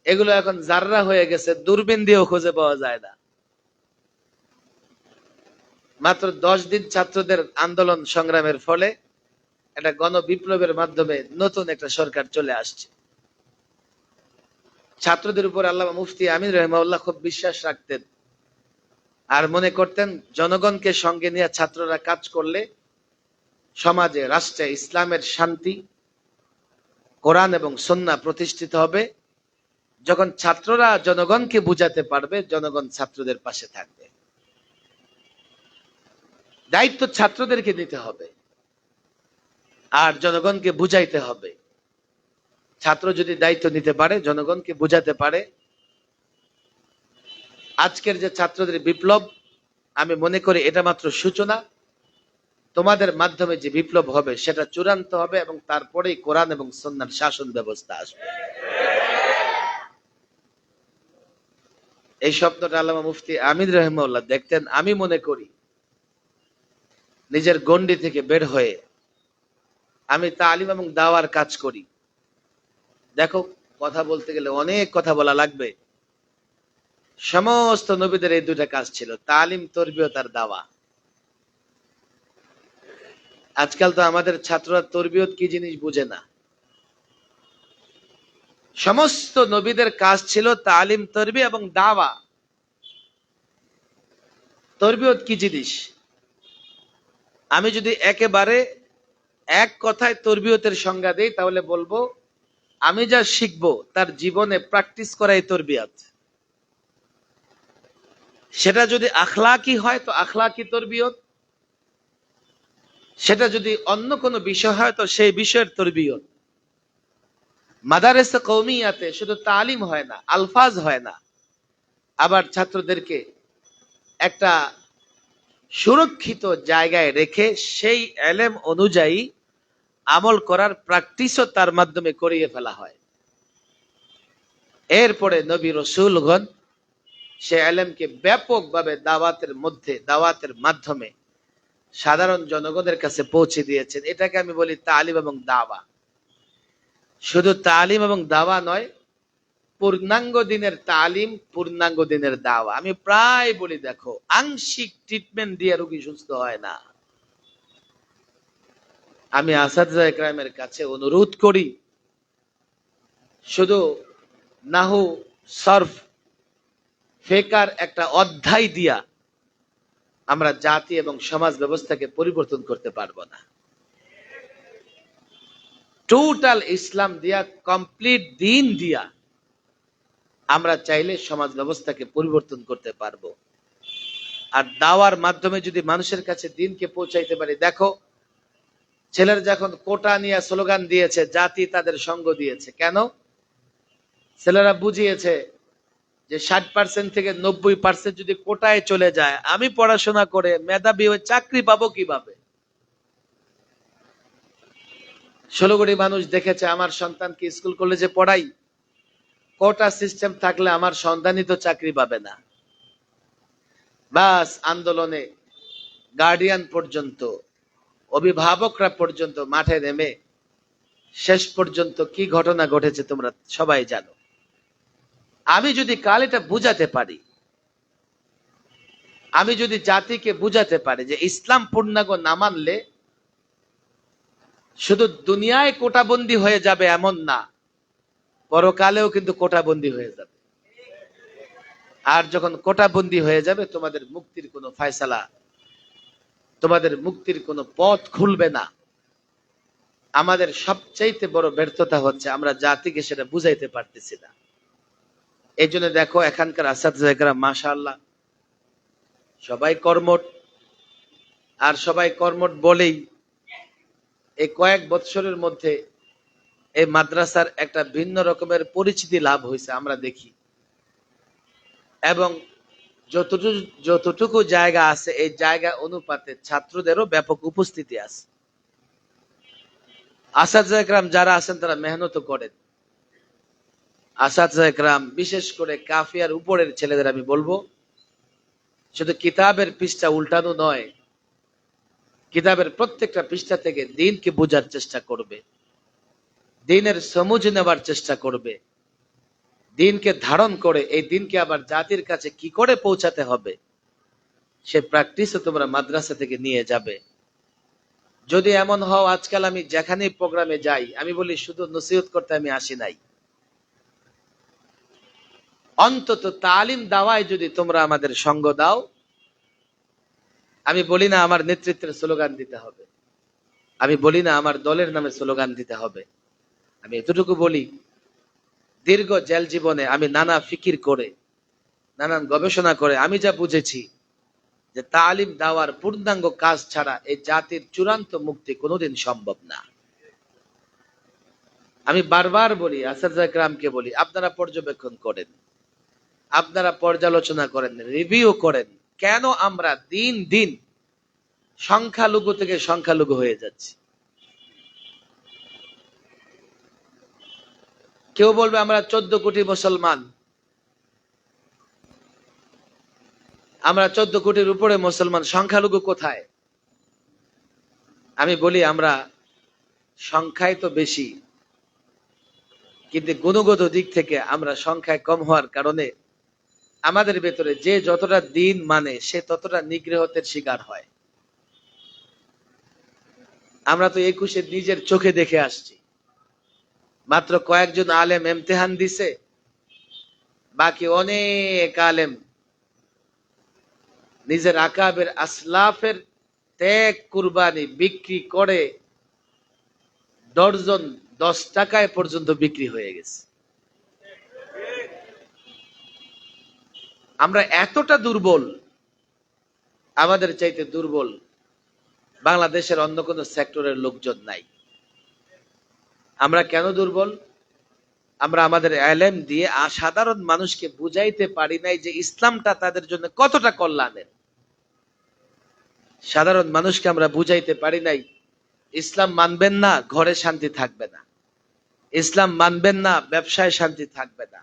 এগুলো এখন জাররা হয়ে গেছে, দূরবীন দিয়েও খুঁজে পাওয়া যায় না। মাত্র 10 দিন ছাত্রদের আন্দোলন সংগ্রামের ফলে একটা গণ বিপ্লবের মাধ্যমে নতুন একটা সরকার চলে আসছে। ছাত্রদের উপর আল্লামা মুফতি আমিন রাহিমাহুল্লাহ খুব বিশ্বাস রাখতেন, আর মনে করতেন জনগণকে সঙ্গে নিয়ে ছাত্ররা কাজ করলে সমাজে রাষ্ট্রে ইসলামের শান্তি, কোরআন এবং সুন্নাহ প্রতিষ্ঠিত হবে। যখন ছাত্ররা জনগণকে বুঝাতে পারবে, জনগণ ছাত্রদের পাশে থাকবে। দায়িত্ব ছাত্রদেরকে নিতে হবে আর জনগণকে বুঝাইতে হবে। ছাত্র যদি দায়িত্ব নিতে পারে, জনগণকে বুঝাতে পারে, আজকের যে ছাত্রদের বিপ্লব, আমি মনে করি এটা মাত্র সূচনা। তোমাদের মাধ্যমে যে বিপ্লব হবে সেটা চূড়ান্ত হবে, এবং তারপরেই কোরআন এবং সুন্নাহর শাসন ব্যবস্থা আসবে। এই স্বপ্নটা আল্লামা মুফতি আমিন রাহিমাহুল্লাহ দেখতেন। আমি মনে করি নিজের গণ্ডি থেকে বের হয়ে আমি তালিম এবং দাওয়ার কাজ করি। দেখো, কথা বলতে গেলে অনেক কথা বলা লাগবে। সমস্ত নবীদের এই দুটা কাজ ছিল, তালিম, তরবিয়ত আর দাওয়া। আজকাল তো আমাদের ছাত্ররা তরবিয়ত কি জিনিস বুঝে না। সমস্ত নবীদের কাজ ছিল তালিম, তরবি এবং দাওয়া। তরবিয়ত কি জিনিস আমি যদি একেবারে এক কথায় তরবিয়তের সংজ্ঞা দেই, তাহলে বলবো আমি যা শিখবো তার জীবনে প্র্যাকটিস করাই তরবিয়ত। সেটা যদি আখলাকি হয় তো আখলাকি তরবিয়ত, সেটা যদি অন্য কোনো বিষয় হয় তো সেই বিষয়ের তরবিয়ত। মাদারেসে কওমিয়াতে শুধু তালিম হয় না, আলফাজ হয় না, আবার ছাত্রদেরকে একটা সুরক্ষিত জায়গায় রেখে সেই এলেম অনুযায়ী আমল করার প্র্যাকটিসও তার মাধ্যমে করিয়ে ফেলা হয়। এরপরে নবী রাসূলগণ সে এলেমকে ব্যাপকভাবে দাওয়াতের মাধ্যমে সাধারণ জনগণের কাছে পৌঁছে দিয়েছেন। এটাকে আমি বলি তালিম এবং দাওয়া। শুধু তালিম এবং দাওয়া নয়, পূর্ণাঙ্গ দিনের তালিম, পূর্ণাঙ্গ দিনের দাওয়া। আমি প্রায় বলি, দেখো, আংশিক ট্রিটমেন্ট দিয়ে রোগী সুস্থ হয় না। আমি আসাদজা ইকরামের কাছে অনুরোধ করি, শুধু নাহু, সরফ, ফিকহের একটা অধ্যায় দিয়া আমরা জাতি এবং সমাজ ব্যবস্থাকে পরিবর্তন করতে পারবো না। টোটাল ইসলাম দিয়া, কমপ্লিট দিন দিয়া আমরা চাইলে সমাজ ব্যবস্থাকে পরিবর্তন করতে পারবো। আর দাওয়ার মাধ্যমে যদি মানুষের কাছে দিনকে পৌঁছাইতে পারি, দেখো, ছেলের যখন কোটা নিয়ে স্লোগান দিয়েছে, জাতি তাদের সঙ্গ দিয়েছে। কেন? ছেলেরা বুঝিয়েছে যে 60% থেকে 90% যদি কোটায় চলে যায়, আমি পড়াশোনা করে মেধাবী হয়ে চাকরি পাবো কিভাবে? 16 কোটি মানুষ দেখেছে আমার সন্তানকে স্কুল কলেজে পড়াই, কোটা সিস্টেম থাকলে আমার সন্তানই তো চাকরি পাবে না। বাস আন্দোলনে গার্ডিয়ান পর্যন্ত, অভিভাবকরা পর্যন্ত মাঠে নেমে শেষ পর্যন্ত কি ঘটনা ঘটেছে তোমরা সবাই জানো। আমি যদি কাল এটা বুঝাতে পারি, আমি যদি জাতিকে বুঝাতে পারি যে ইসলাম পূর্ণাঙ্গ না মানলে শুধু দুনিয়ায় কোটাবন্দি হয়ে যাবে এমন না, পরকালেও কিন্তু কোটাবন্দি হয়ে যাবে। আর যখন কোটাবন্দি হয়ে যাবে তোমাদের মুক্তির কোনো ফয়সালা, তোমাদের মুক্তির কোনো পথ খুলবে না। আমাদের সবচাইতে বড় ব্যর্থতা হচ্ছে আমরা জাতিকে সেটা বুঝাইতে পারতেছি না। এই জন্য দেখো এখানকার আসাদজায়গারা মাশাআল্লাহ সবাই কর্মঠ, আর সবাই কর্মঠ বলেই এই কয়েক বৎসরের মধ্যে এই মাদ্রাসার একটা ভিন্ন রকমের পরিচিতি লাভ হয়েছে আমরা দেখি। এবং যতটুকু জায়গা আছে এই জায়গা অনুপাতে ছাত্রদেরও ব্যাপক উপস্থিতি আছে। আসাদজায়ে কেরাম যারা আছেন তারা মেহনত করেন। আসাদজায়ে কেরাম বিশেষ করে কাফিয়ার উপরের ছেলেদের আমি বলবো, শুধু কিতাবের পৃষ্ঠা উল্টানো নয়, কিতাবের প্রত্যেকটা পৃষ্ঠা থেকে দ্বীনকে বোঝার চেষ্টা করবে, দ্বীনের সমুঝ নেবার চেষ্টা করবে, দ্বীনকে ধারণ করে এই দ্বীনকে আবার জাতির কাছে কি করে পৌঁছাতে হবে সে প্র্যাকটিসও তোমরা মাদ্রাসা থেকে নিয়ে যাবে। যদি এমন হও আজকাল আমি যেখানেই প্রোগ্রামে যাই আমি বলি শুধু নসিহত করতে আমি আসি নাই, অন্তত তালিম দাওয়ায় যদি তোমরা আমাদের সঙ্গ দাও। আমি বলি না আমার নেতৃত্বের স্লোগান দিতে হবে, আমি বলি না আমার দলের নামে স্লোগান দিতে হবে, আমি এতটুকু বলি দীর্ঘ জেল জীবনে আমি নানা ফিকির করে নানান গবেষণা করে আমি যা বুঝেছি যে তালিম দেওয়ার পূর্ণাঙ্গ কাজ ছাড়া এই জাতির চূড়ান্ত মুক্তি কোনোদিন সম্ভব না। আমি বারবার বলি, আসাদজায়ে কেরামকে বলি, আপনারা পর্যবেক্ষণ করেন, আপনারা পর্যালোচনা করেন, রিভিউ করেন, কেন আমরা দিন দিন সংখ্যালঘু থেকে সংখ্যালঘু হয়ে যাচ্ছি। কেউ বলবে আমরা 14 কোটি মুসলমান, আমরা 14 কোটির উপরে মুসলমান, সংখ্যালঘু কোথায়? আমি বলি আমরা সংখ্যায় তো বেশি, কিন্তু গুণগত দিক থেকে আমরা সংখ্যায় কম হওয়ার কারণে আমাদের ভেতরে যে যতটা দিন মানে সে ততটা নিগ্রহতের শিকার হয়। আমরা তো 21-এ নিজের চোখে দেখে আসছি, মাত্র কয়েকজন আলেম ইমতিহান দিছে, বাকি অনেক আলেম নিজের আকাবের আসলাফের ত্যাগ কুরবানি বিক্রি করে ডর্জন 10 টাকায় পর্যন্ত বিক্রি হয়ে গেছে। আমরা এতটা দুর্বল, আমাদের চাইতে দুর্বল বাংলাদেশের অন্য কোনো সেক্টরের লোকজন নাই। আমরা কেন দুর্বল? আমরা আমাদের ইলম দিয়ে সাধারণ মানুষকে বুঝাইতে পারি নাই যে ইসলামটা তাদের জন্য কতটা কল্যাণের। সাধারণ মানুষকে আমরা বুঝাইতে পারি নাই ইসলাম মানবেন না ঘরে শান্তি থাকবে না, ইসলাম মানবেন না ব্যবসায় শান্তি থাকবে না,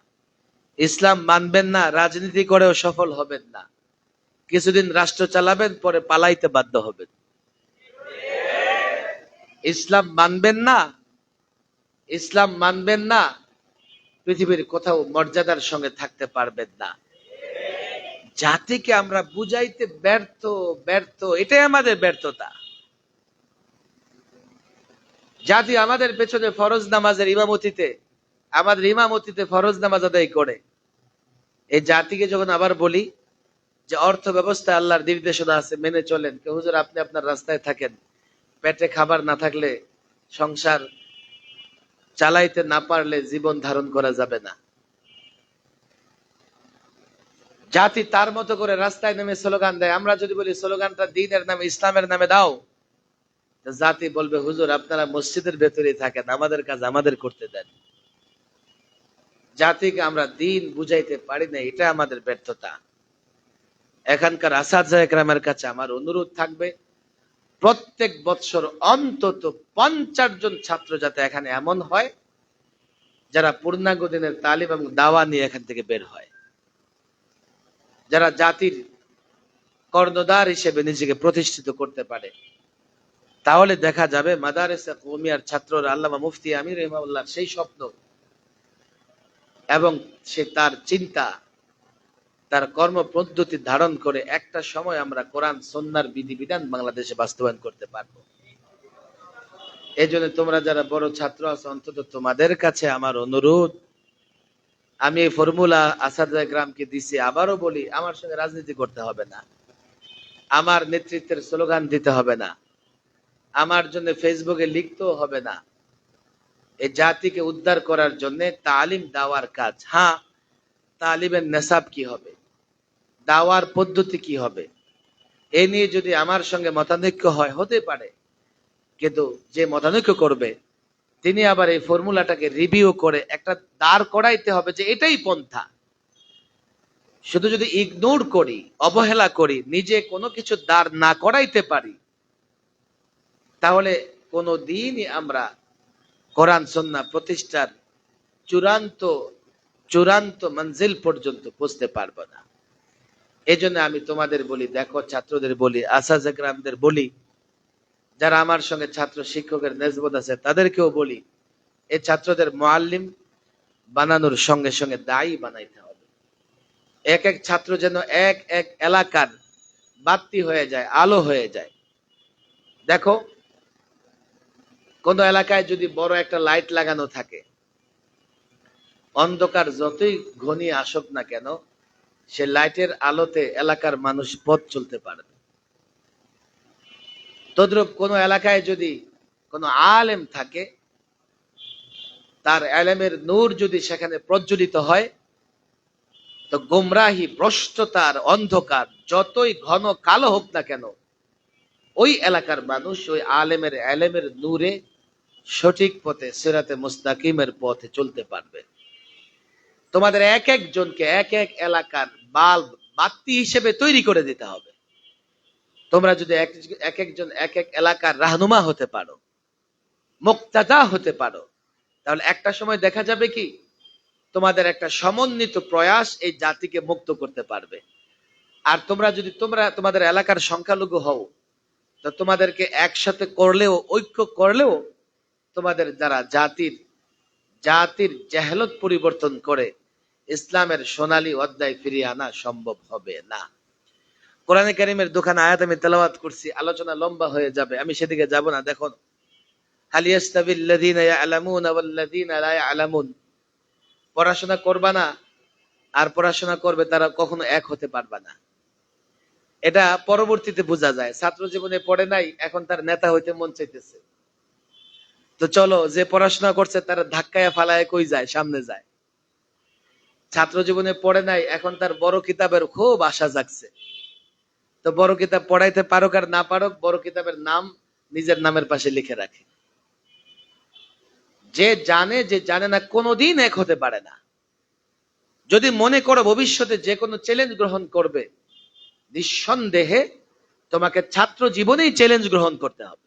ইসলাম মানবেন না রাজনীতি করেও সফল হবেন না, কিছুদিন রাষ্ট্র চালাবেন পরে পালাইতে বাধ্য হবেন। ইসলাম মানবেন না, ইসলাম মানবেন না পৃথিবীর কোথাও মর্যাদার সঙ্গে থাকতে পারবেন না। জাতিকে আমরা বুঝাইতে ব্যর্থ, এটাই আমাদের ব্যর্থতা। জাতি আমাদের পেছনে ফরজ নামাজের ইমামতিতে, আমাদের ইমামতিতে ফরজ নামাজ আদায় করে। এই জাতিকে যখন আবার বলি যে অর্থ ব্যবস্থা আল্লাহর নির্দেশনা আছে মেনে চলেন, কে হুজুর আপনি আপনার রাস্তায় থাকেন, পেটে খাবার না থাকলে সংসার চালাইতে না পারলে জীবন ধারণ করা যাবে না। জাতি তার মতো করে রাস্তায় নেমে স্লোগান দেয়, আমরা যদি বলি স্লোগানটা দ্বীনের নামে ইসলামের নামে দাও, জাতি বলবে হুজুর আপনারা মসজিদের ভেতরেই থাকেন, আমাদের কাজ আমাদের করতে দেন। জাতিকে আমরা দ্বীন বুঝাইতে পারি না, এটা আমাদের ব্যর্থতা। এখানকার আসাদজায়ে কেরামের কাছে আমার অনুরোধ থাকবে প্রত্যেক বৎসর অন্তত 50 জন ছাত্র যাতে এখানে এমন হয় যারা পূর্ণাঙ্গ দিনের তালিম এবং দাওয়া নিয়ে এখান থেকে বের হয়, যারা জাতির কর্ণধার হিসেবে নিজেকে প্রতিষ্ঠিত করতে পারে। তাহলে দেখা যাবে মাদারেসে কওমিয়ার ছাত্ররা আল্লামা মুফতি আমির রহিমাহুল্লাহ সেই স্বপ্ন এবং সে তার চিন্তা, তার কর্ম পদ্ধতি ধারণ করে একটা সময় আমরা কোরআন সুন্নাহর বিধিবিধান বাংলাদেশে বাস্তবায়ন করতে পারবো। এই জন্য তোমরা যারা বড় ছাত্র আছো অন্তত তোমাদের কাছে আমার অনুরোধ, আমি এই ফর্মুলা আসাদুল্লাহ গ্রামকে দিছি, আবারও বলি, আমার সঙ্গে রাজনীতি করতে হবে না, আমার নেতৃত্বের স্লোগান দিতে হবে না, আমার জন্য ফেসবুকে লিখতেও হবে না। এই জাতিকে উদ্ধার করার জন্য তালিম দেওয়ার কাজ। হ্যাঁ, তালিমের নেশাব কি হবে, দাওয়ার পদ্ধতি কি হবে, এ নিয়ে যদি আমার সঙ্গে মতানৈক্য হয়, হতে পারে, কিন্তু যে মতানৈক্য করবে তিনি আবার এই ফর্মুলাটাকে রিভিউ করে একটা দাঁড় করাইতে হবে যে এটাই পন্থা। শুধু যদি ইগনোর করি, অবহেলা করি, নিজে কোনো কিছু দাঁড় না করাইতে পারি, তাহলে কোনো দিনই আমরা কোরআন সুন্নাহ প্রতিষ্ঠার চূড়ান্ত চূড়ান্ত মঞ্জিল পর্যন্ত পৌঁছতে পারবো না। এই জন্য আমি তোমাদের বলি, দেখো, ছাত্রদের বলি, আসাদুল্লাহ গ্রামদের বলি, যারা আমার সঙ্গে ছাত্র শিক্ষকের নেসবত আছে তাদেরকেও বলি, এই ছাত্রদের মুআল্লিম বানানোর সঙ্গে সঙ্গে দায়ী বানাইতে হবে। এক এক ছাত্র যেন এক এক এলাকার বাতি হয়ে যায়, আলো হয়ে যায়। দেখো, কোন এলাকায় যদি বড় একটা লাইট লাগানো থাকে, অন্ধকার যতই ঘনিয়ে আসুক না কেন, সে লাইটের আলোতে এলাকার মানুষ পথ চলতে পারবে। তদ্রূপ কোন এলাকায় যদি কোন আলেম থাকে, তার এলেমের নূর যদি সেখানে প্রজ্বলিত হয়, তো গোমরাহি, ভ্রষ্টতার অন্ধকার যতই ঘন কালো হোক না কেন, ওই এলাকার মানুষ ওই আলেমের এলেমের নূরে সঠিক পথে, সিরাতে মুস্তাকিমের পথে চলতে পারবে। তোমাদের এক একজনকে এক এক এলাকার বাল্ব, বাতি হিসেবে তৈরি করে দিতে হবে। তোমরা যদি এক একজন এক এক এলাকার রাহনুমা হতে পারো, মুক্তাদা হতে পারো, তাহলে একটা সময় দেখা যাবে কি, তোমাদের একটা সমন্বিত প্রয়াস এই জাতিকে মুক্ত করতে পারবে। আর তোমরা যদি তোমাদের এলাকার সংখ্যালঘু হও, তো তোমাদেরকে একসাথে করলেও, ঐক্য করলেও, তোমাদের দ্বারা জাতির জাহেলত পরিবর্তন করে ইসলামের সোনালী অধ্যায় ফিরিয়ে আনা সম্ভব হবে না। কোরআনে কারীমের দুখানা আয়াত আমি তেলাওয়াত করছি, আলোচনা লম্বা হয়ে যাবে, আমি সেদিকে যাব না। দেখো, হাল ইয়াস্তাবিল্লাযীনা ইয়ালামুনা ওয়াল্লাযীনা লা ইয়ালামুন, পড়াশোনা করবা না আর পড়াশোনা করবে তারা কখনো এক হতে পারবা না। এটা পরবর্তীতে বোঝা যায়। ছাত্র জীবনে পড়ে নাই, এখন তার নেতা হইতে মন চাইতেছে, তো চলো, যে পড়াশোনা করছে তারা ধাক্কায় ফালায় কই যায়, সামনে যায়। ছাত্র জীবনে পড়ে নাই, এখন তার বড় কিতাবের খুব আশা জাগছে, তো বড় কিতাব পড়াইতে পারুক আর না পারুক, বড় কিতাবের নাম নিজের নামের পাশে লিখে রাখে। যে জানে না, কোনোদিন এক হতে পারে না। যদি মনে করো ভবিষ্যতে যে কোনো চ্যালেঞ্জ গ্রহণ করবে, নিঃসন্দেহে তোমাকে ছাত্র জীবনেই চ্যালেঞ্জ গ্রহণ করতে হবে।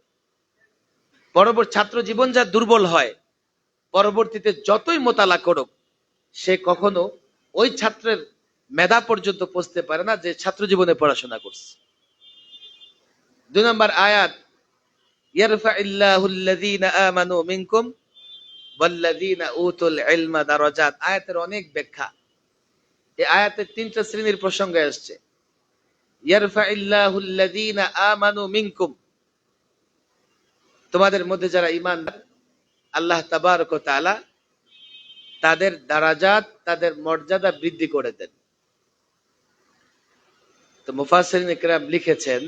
পরবর্তী ছাত্র জীবন যা দুর্বল হয়, পরবর্তীতে যতই মোতালা করুক, সে কখনো ওই ছাত্রের মেধা পর্যন্ত পৌঁছতে পারে না যে ছাত্র জীবনে পড়াশোনা করছে। 2 নম্বর আয়াত, ইয়ারফাইল্লাহুল্লাযীনা আমানু মিনকুম ওয়াল্লাযীনা উতুল ইলমা দারাজাত। আয়াতের অনেক ব্যাখ্যা। এই আয়াতে 3টা শ্রেণীর প্রসঙ্গ আসছে। ইয়ারফাইল্লাহুল্লাযীনা আমানু মিনকুম, তোমাদের মধ্যে যারা ঈমানদার, আল্লাহ তাবারক ওয়া তাআলা তাদের দারাজাত, তাদের মর্যাদা বৃদ্ধি করে দেন। তো মুফাসসিরিন ইকরাম লিখেছেন,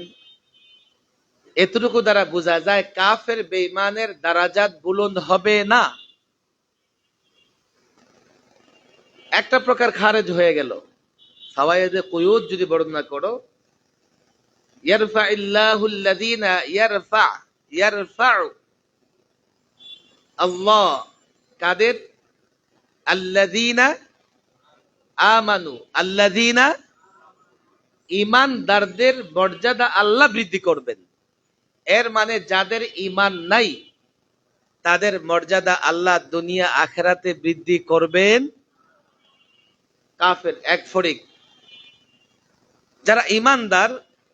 এতটুকু দ্বারা বোঝা যায় কাফের বেঈমানের দারাজাত বুলন্দ হবে না। একটা প্রকার খারেজ হয়ে গেল। ফাওয়ায়েদে কুয়ুদ যদি বর্ণনা করো, ইয়ারফাইল্লাহুল্লাযীনা ইয়ারফাউ আল্লাহ কাদের, আল্লাযীনা আমানু, আল্লাযীনা ঈমানদারদের মর্যাদা আল্লাহ বৃদ্ধি করবেন। এর মানে যাদের ঈমান নাই তাদের মর্যাদা আল্লাহ দুনিয়া আখিরাতে বৃদ্ধি করবেন। কাফের এক ফরিক। যারা ঈমানদার,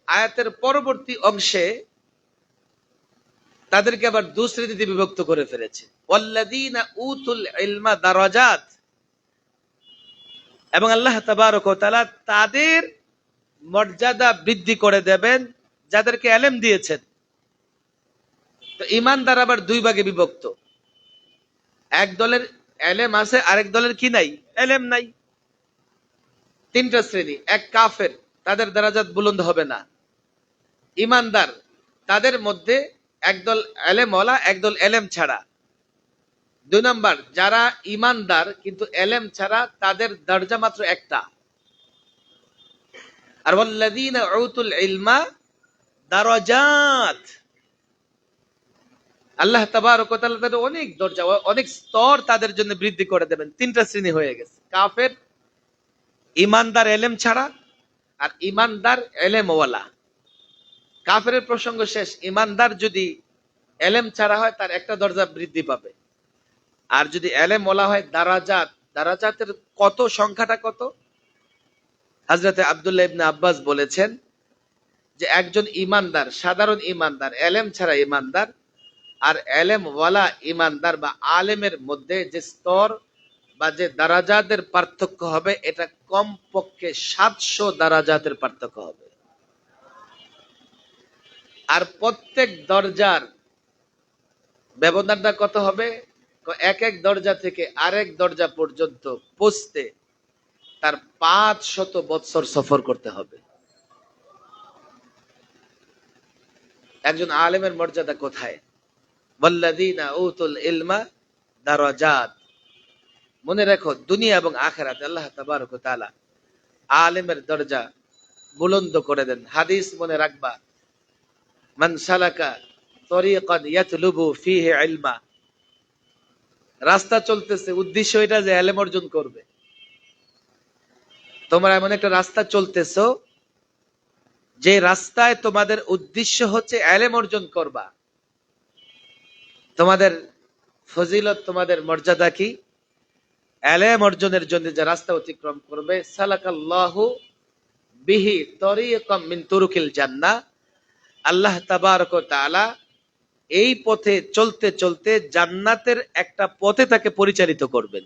আয়াতের পরবর্তী অংশে তাদেরকে আবার 2 শ্রেণীতে বিভক্ত করে ফেলেছে। ওয়াল্লাযীনা উতুল ইলমা দারাজাত, এবং আল্লাহ তাবারক ওয়া তাআলা তাদের মর্যাদা বৃদ্ধি করে দেবেন যাদেরকে ইলম দিয়েছেন। তো ঈমানদার আবার 2 ভাগে বিভক্ত। এক দলের এলেম আছে, আরেক দলের কি নাই? এলেম নাই। তিনটা শ্রেণী। এক, কাফের, তাদের দারাজাত বুলন্দ হবে না। ইমানদার, তাদের মধ্যে একদল এলেমওয়ালা, একদল এলেম ছাড়া। দুই নাম্বার, যারা ইমানদার কিন্তু এলেম ছাড়া, তাদের দরজা মাত্র একটা। আর ওয়াল্লাযীনা উতুল ইলমা দারাজাত, আল্লাহ তাবারক ওয়া তাআলা তাদের অনেক দরজা, অনেক স্তর তাদের জন্য বৃদ্ধি করে দেবেন। তিনটা শ্রেণী হয়ে গেছে: কাফের, ইমানদার এলেম ছাড়া, আর ইমানদার এলেমওয়ালা। কাফের প্রসঙ্গ শেষ। ইমানদার যদি এলেম ছাড়া হয়, তার একটা দরজা বৃদ্ধি পাবে। আর যদি এলেমওয়ালা হয়, দারাজাত, দারাজাতের কত, সংখ্যাটা কত? হযরতে আব্দুল্লাহ ইবনে আব্বাস বলেছেন যে একজন ইমানদার, সাধারণ ইমানদার, এলেম ছাড়া ইমানদার, আর এলেমওয়ালা ইমানদার বা আলেমের মধ্যে যে স্তর বা যে দারাজাতের পার্থক্য হবে, এটা কমপক্ষে 700 দারাজাতের পার্থক্য হবে। আর প্রত্যেক দরজার ব্যবধানটা কত হবে? এক এক দরজা থেকে আরেক দরজা পর্যন্ত পৌঁছতে তার 500 বছর সফর করতে হবে। একজন আলেমের মর্যাদা কোথায়? ওয়াল্লাযীনা উতুল ইলমা দারাজাত। মনে রাখো, দুনিয়া এবং আখিরাতে আল্লাহ তাবারক ওয়া তাআলা আলেমের দরজা বুলন্দ করে দেন। হাদিস মনে রাখবা, মান সালাকা তরিকান ইয়াতলুবু ফীহি ইলমা, রাস্তা চলতেছে, উদ্দেশ্য এটা যে ইলম অর্জন করবে। তোমরা এমন একটা রাস্তা চলতেছো, যে রাস্তায় তোমাদের উদ্দেশ্য হচ্ছে ইলম অর্জন করবা। তোমাদের ফজিলত, তোমাদের মর্যাদা কি? ইলম অর্জনের জন্য যে রাস্তা অতিক্রম করবে, সালাকাল্লাহু বিহি তরিকাম মিন তুরুকিল জান্নাহ, আল্লাহ তাবারক ওয়া তাআলা এই পথে চলতে চলতে জান্নাতের একটা পথে তাকে পরিচালিত করবেন।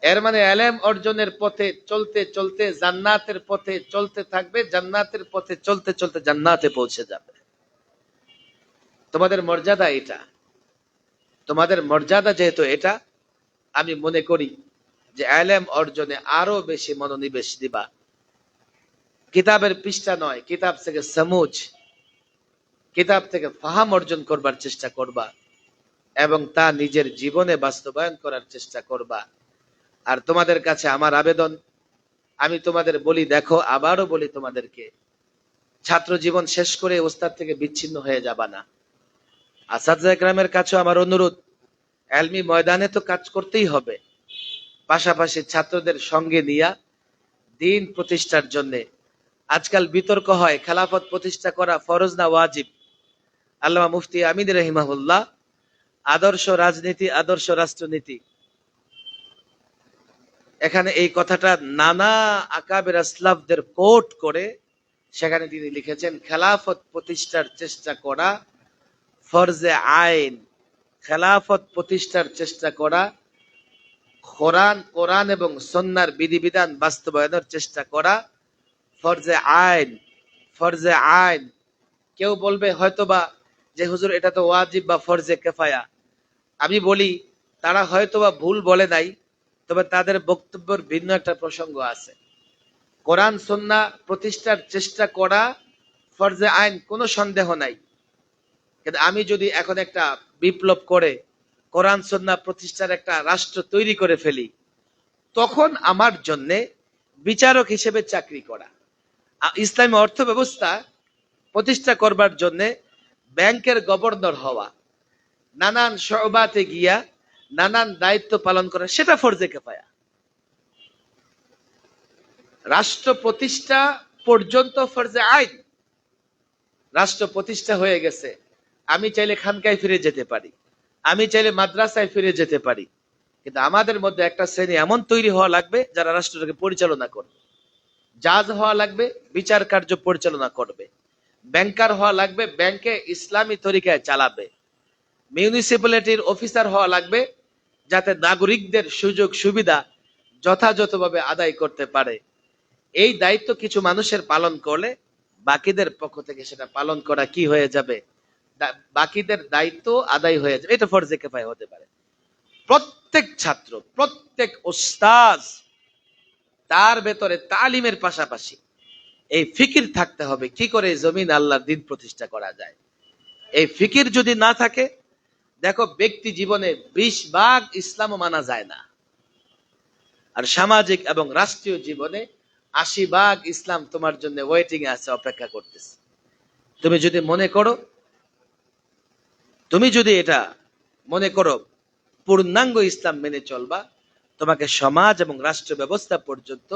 এর মানে ইলম অর্জনের পথে চলতে চলতে জান্নাতের পথে চলতে থাকবে, জান্নাতের পথে চলতে চলতে জান্নাতে পৌঁছে যাবে। তোমাদের মর্যাদা এটা। তোমাদের মর্যাদা যেহেতু এটা, আমি মনে করি যে ইলম অর্জনে আরো বেশি মনোনিবেশ দিবা। কিতাবের পৃষ্ঠা নয়, কিতাব থেকে সমুজ, কিতাব থেকে ফাহাম অর্জন করবার চেষ্টা করবা এবং তা নিজের জীবনে বাস্তবায়ন করার চেষ্টা করবা। আর তোমাদের কাছে আমার আবেদন, আমি তোমাদের বলি, দেখো, আবারও বলি তোমাদেরকে, ছাত্র জীবন শেষ করে ওস্তাদ থেকে বিচ্ছিন্ন হয়ে যাবা না। আসাদজা একরামের কাছে আমার অনুরোধ, এলমি ময়দানে তো কাজ করতেই হবে, পাশাপাশি ছাত্রদের সঙ্গে নিয়া দিন প্রতিষ্ঠার জন্য। আজকাল বিতর্ক হয়, খেলাফত প্রতিষ্ঠা করা ফরজ না ওয়াজিব। আল্লামা মুফতি আমিন রহিমাহুল্লাহ আদর্শ রাজনীতি, আদর্শ রাষ্ট্রনীতি, এখানে এই কথাটা নানা আকাবের আসলাফদের কোট করে সেখানে তিনি লিখেছেন, খেলাফত প্রতিষ্ঠার চেষ্টা করা ফরজে আইন, খেলাফত প্রতিষ্ঠার চেষ্টা করা, কোরআন এবং সুন্নাহর বিধিবিধান বাস্তবায়নের চেষ্টা করা ফরজে আইন, ফরজে আইন। কেউ বলবে হয়তোবা যে হুজুর এটা তো ওয়াজিব বা ফরজে কিফায়া। আমি বলি, তারা হয়তোবা ভুল বলে নাই, তবে তাদের বক্তব্যের ভিন্ন একটা প্রসঙ্গ আছে। কোরআন সুন্নাহ প্রতিষ্ঠার চেষ্টা করা ফরজে আইন, কোনো সন্দেহ নাই। কিন্তু আমি যদি এখন একটা বিপ্লব করে কোরআন সুন্নাহ প্রতিষ্ঠার একটা রাষ্ট্র তৈরি করে ফেলি, তখন আমার জন্য বিচারক হিসেবে চাকরি করা, ইসলামী অর্থ ব্যবস্থা প্রতিষ্ঠা করবার জন্য ব্যাংকের গভর্নর হওয়া, নানান শোবাতে গিয়া নানান দায়িত্ব পালন করা, সেটা ফরজে কিফায়া। রাষ্ট্র প্রতিষ্ঠা পর্যন্ত ফরজে আইন। রাষ্ট্র প্রতিষ্ঠা হয়ে গেছে, আমি চাইলে খানকায় ফিরে যেতে পারি, আমি চাইলে মাদ্রাসায় ফিরে যেতে পারি, কিন্তু আমাদের মধ্যে একটা শ্রেণী এমন তৈরি হওয়া লাগবে যারা রাষ্ট্রটাকে পরিচালনা করবে। জাজ হওয়া লাগবে, বিচার কার্য পরিচালনা করবে। ব্যাংকার হওয়া লাগবে, ব্যাংকে ইসলামী তরিকায় চালাবে। মিউনিসিপ্যালিটির অফিসার হওয়া লাগবে, যাতে নাগরিকদের সুযোগ সুবিধা যথাযথভাবে আদায় করতে পারে। এই দায়িত্ব কিছু মানুষের পালন করলে বাকিদের পক্ষ থেকে সেটা পালন করা কি হয়ে যাবে? বাকিদের দায়িত্ব আদায় হয়ে যাবে। এটা ফরজে কিফায়া হতে পারে। প্রত্যেক ছাত্র, প্রত্যেক ওস্তাদ, তার ভেতরে তালিমের পাশাপাশি এই ফিকির থাকতে হবে কি করে জমিন আল্লাহর দিন প্রতিষ্ঠা করা যায়। এই ফিকির যদি না থাকে, দেখো ব্যক্তি জীবনে 20 ভাগ ইসলামও মানা যায় না, আর সামাজিক এবং রাষ্ট্রীয় জীবনে 80 ভাগ ইসলাম তোমার জন্য ওয়েটিং এ আছে, অপেক্ষা করতেছে। তুমি যদি এটা মনে করো পূর্ণাঙ্গ ইসলাম মেনে চলবা, তোমাকে সমাজ এবং রাষ্ট্র ব্যবস্থা পর্যন্ত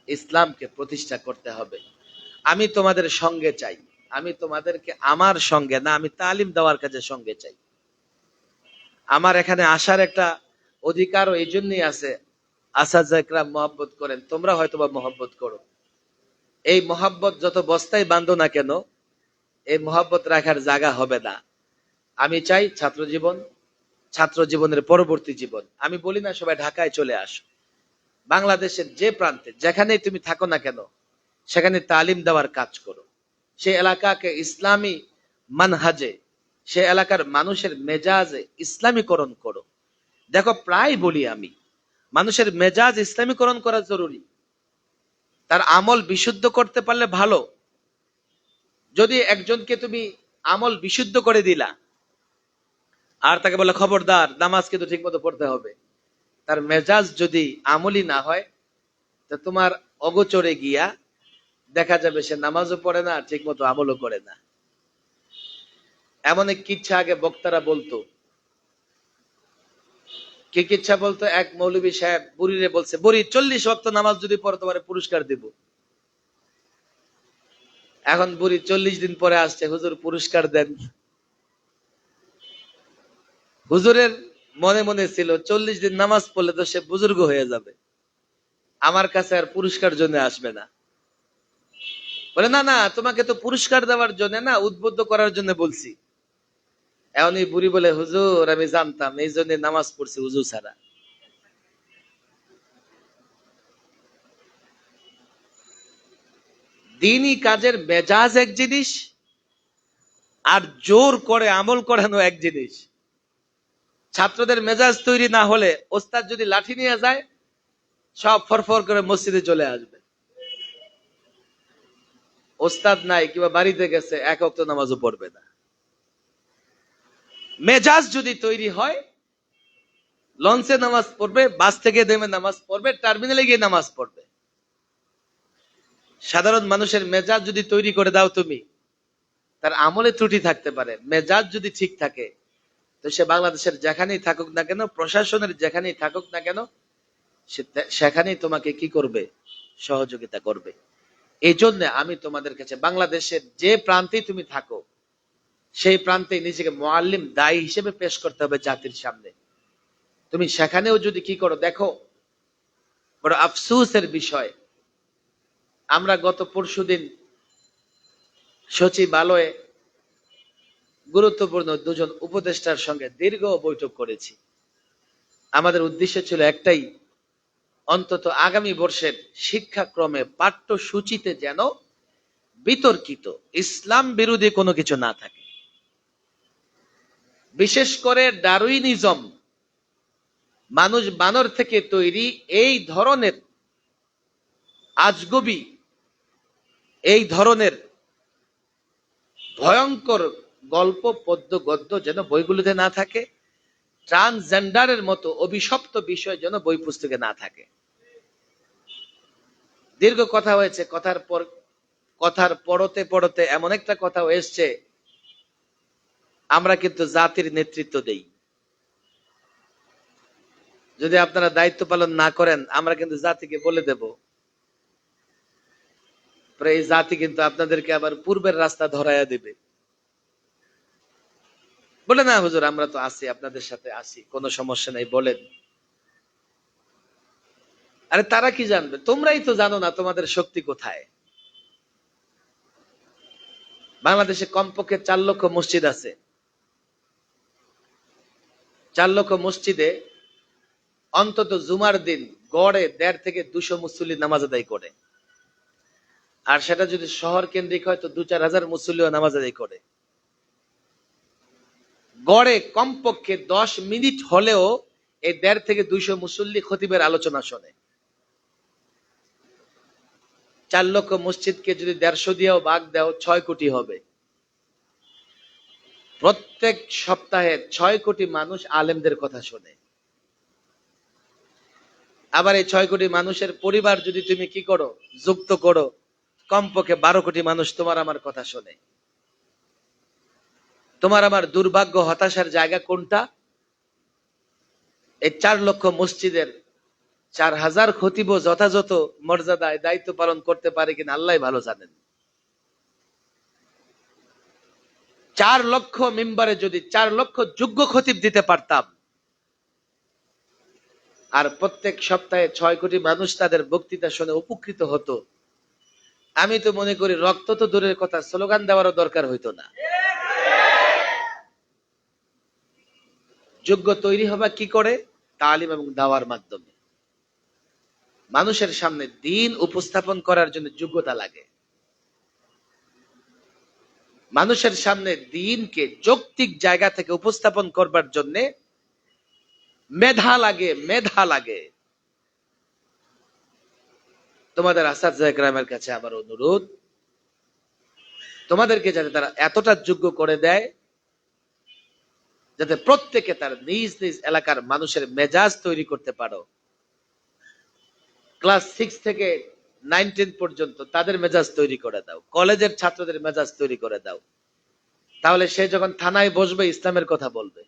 ইসলামকে প্রতিষ্ঠা করতে হবে। আমি তোমাদের সঙ্গে চাই, আমি তোমাদেরকে আমার সঙ্গে না, আমি তালিম দেওয়ার কাজে সঙ্গে চাই। আমার এখানে আসার একটা অধিকারও এই জন্যই আছে, আসাদরা মহব্বত করেন, তোমরা হয়তোবা মহব্বত করো। এই মহব্বত যত বস্তায় বাঁধো না কেন, এই মহব্বত রাখার জায়গা হবে না। আমি চাই ছাত্র জীবনের পরবর্তী জীবন, আমি বলি না সবাই ঢাকায় চলে আসো, বাংলাদেশের যে প্রান্তে যেখানেই তুমি থাকো না কেন, সেখানে তালিম দেওয়ার কাজ করো। সে এলাকাকে ইসলামী মানহাজে, সে এলাকার মানুষের মেজাজে ইসলামীকরণ করো। দেখো প্রায় বলি আমি, মানুষের মেজাজ ইসলামীকরণ করা জরুরি। তার আমল বিশুদ্ধ করতে পারলে ভালো। যদি একজনকে তুমি আমল বিশুদ্ধ করে দিলা আর তাকে বলে খবরদার নামাজ কিন্তু ঠিক মতো পড়তে হবে, তার মেজাজ যদি আমলি না হয়, তা তোমার অগোচরে গিয়া দেখা যাবে সে নামাজও পড়ে না, ঠিক মতো আমলও করে না। এমন এক কিচ্ছা আগে বক্তারা বলতো। কি কিচ্ছা বলতো? এক মৌলবী সাহেব বুড়িরে বলছে, বুড়ি 40 ওয়াক্ত নামাজ যদি পড়ো তোমার পুরস্কার দিব। এখন বুড়ি 40 দিন পরে আসছে, হুজুর পুরস্কার দেন। হুজুরের মনে মনে ছিল 40 দিন নামাজ পড়লে তো সে বুজুর্গ হয়ে যাবে, আমার কাছে আর পুরস্কার জন্য আসবে না। বলে না না, তোমাকে তো পুরস্কার দেওয়ার জন্য না, উদ্বুদ্ধ করার জন্য বলছি। এখন এই বুড়ি বলে, হুজুর আমি জানতাম, এই জন্য নামাজ পড়ছি হুজুর ছাড়া। দিনই কাজের মেজাজ এক জিনিস, আর জোর করে আমল করানো এক জিনিস। ছাত্রদের মেজাজ তৈরি না হলে ওস্তাদ যদি লাঠি নিয়ে যায়, সব ফরফর করে মসজিদে চলে আসবে। ওস্তাদ নাই কিংবা বাড়িতে গেছে, এক ওয়াক্ত নামাজও পড়বে না। মেজাজ যদি তৈরি হয়, লঞ্চে নামাজ পড়বে, বাস থেকে নেমে নামাজ পড়বে, টার্মিনালে গিয়ে নামাজ পড়বে। সাধারণ মানুষের মেজাজ যদি তৈরি করে দাও তুমি, তার আমলে ত্রুটি থাকতে পারে, মেজাজ যদি ঠিক থাকে, তো সে বাংলাদেশের যেখানেই থাকুক না কেন, প্রশাসনের যেখানেই থাকুক না কেন, সেখানেই তোমাকে কি করবে? সহযোগিতা করবে। এই জন্য আমি তোমাদের কাছে, বাংলাদেশের যে প্রান্তেই তুমি থাকো, সেই প্রান্তে নিজেকে মুআল্লিম, দায়ী হিসেবে পেশ করতে হবে জাতির সামনে। তুমি সেখানেও যদি কি করো, দেখো বড় আফসোসের বিষয়, আমরা গত পরশুদিন সচিবালয়ে গুরুত্বপূর্ণ 2জন উপদেষ্টার সঙ্গে দীর্ঘ বৈঠক করেছি। আমাদের উদ্দেশ্য ছিল একটাই, অন্তত আগামী বর্ষের শিক্ষাক্রমে পাঠ্যসূচিতে যেন বিতর্কিত ইসলাম বিরোধী কোনো কিছু না থাকে। বিশেষ করে ডারউইনিজম, মানুষ বানর থেকে তৈরি, এই ধরনের আজগবি, এই ধরনের ভয়ঙ্কর গল্প, পদ্য, গদ্য যেন বইগুলোতে না থাকে। ট্রান্সজেন্ডারের মতো অভিশপ্ত বিষয় যেন বই পুস্তকে না থাকে। দীর্ঘ কথা হয়েছে, কথার পড়তে পড়তে এমন একটা কথা এসছে, আমরা কিন্তু জাতির নেতৃত্ব দেই। যদি আপনারা দায়িত্ব পালন না করেন, আমরা কিন্তু জাতিকে বলে দেব, এই জাতি কিন্তু আপনাদেরকে আবার পূর্বের রাস্তা ধরাইয়া দেবে। বলে না হুজুর আমরা তো আছি, আপনাদের সাথে আছি, কোনো সমস্যা নেই, বলেন। আরে তারা কি জানবে? তোমরাই তো জানো না তোমাদের শক্তি কোথায়। বাংলাদেশে কমপক্ষে 4 লক্ষ মসজিদ আছে। 4 লক্ষ মসজিদে অন্তত জুমার দিন গড়ে 1.5 থেকে 200 মুসল্লি নামাজ আদায় করে। আর সেটা যদি শহর কেন্দ্রিক হয় তো 2-4 হাজার মুসল্লিও নামাজ আদায় করে। গড়ে কমপক্ষে 10 মিনিট হলেও এই 1.5 থেকে 200 মুসল্লি খতিবের আলোচনা শোনে। 4 লক্ষ মসজিদকে যদি 150 দিয়েও ভাগ দাও 6 কোটি হবে। প্রত্যেক সপ্তাহে 6 কোটি মানুষ আলেমদের কথা শোনে। আবার এই 6 কোটি মানুষের পরিবার যদি তুমি কি করো, যুক্ত করো, কমপক্ষে 12 কোটি মানুষ তোমার আমার কথা শোনে। তোমার আমার দুর্ভাগ্য, হতাশার জায়গা কোনটা? এই 4 লক্ষ মসজিদের 4000 খতিব যথাযথ মর্যাদায় দায়িত্ব পালন করতে পারে কিনা আল্লাহ ভালো জানেন। 4 লক্ষ মিম্বারে যদি 4 লক্ষ যোগ্য খতিব দিতে পারতাম, আর প্রত্যেক সপ্তাহে 6 কোটি মানুষ তাদের বক্তৃতা শুনে উপকৃত হতো, আমি তো মনে করি রক্ত তো দূরের কথা, স্লোগান দেওয়ারও দরকার হইতো না। যোগ্য তৈরি হবা কি করে? তালিম এবং দাওয়ার মাধ্যমে। মানুষের সামনে দ্বীন উপস্থাপন করার জন্য যোগ্যতা লাগে। মানুষের সামনে দ্বীনকে যৌক্তিক জায়গা থেকে উপস্থাপন করবার জন্য মেধা লাগে, মেধা লাগে। তোমাদের আসাদজা ইকরামের কাছে আমার অনুরোধ, তোমাদেরকে যাতে তারা এতটা যোগ্য করে দেয় যাতে প্রত্যেকে তার নিজ নিজ এলাকার মানুষের মেজাজ তৈরি করতে পারো। ক্লাস 6 থেকে 9 পর্যন্ত তাদের মেজাজ তৈরি করে দাও, কলেজের ছাত্রদের মেজাজ তৈরি করে দাও। তাহলে সে যখন থানায় বসবে ইসলামের কথা বলবে,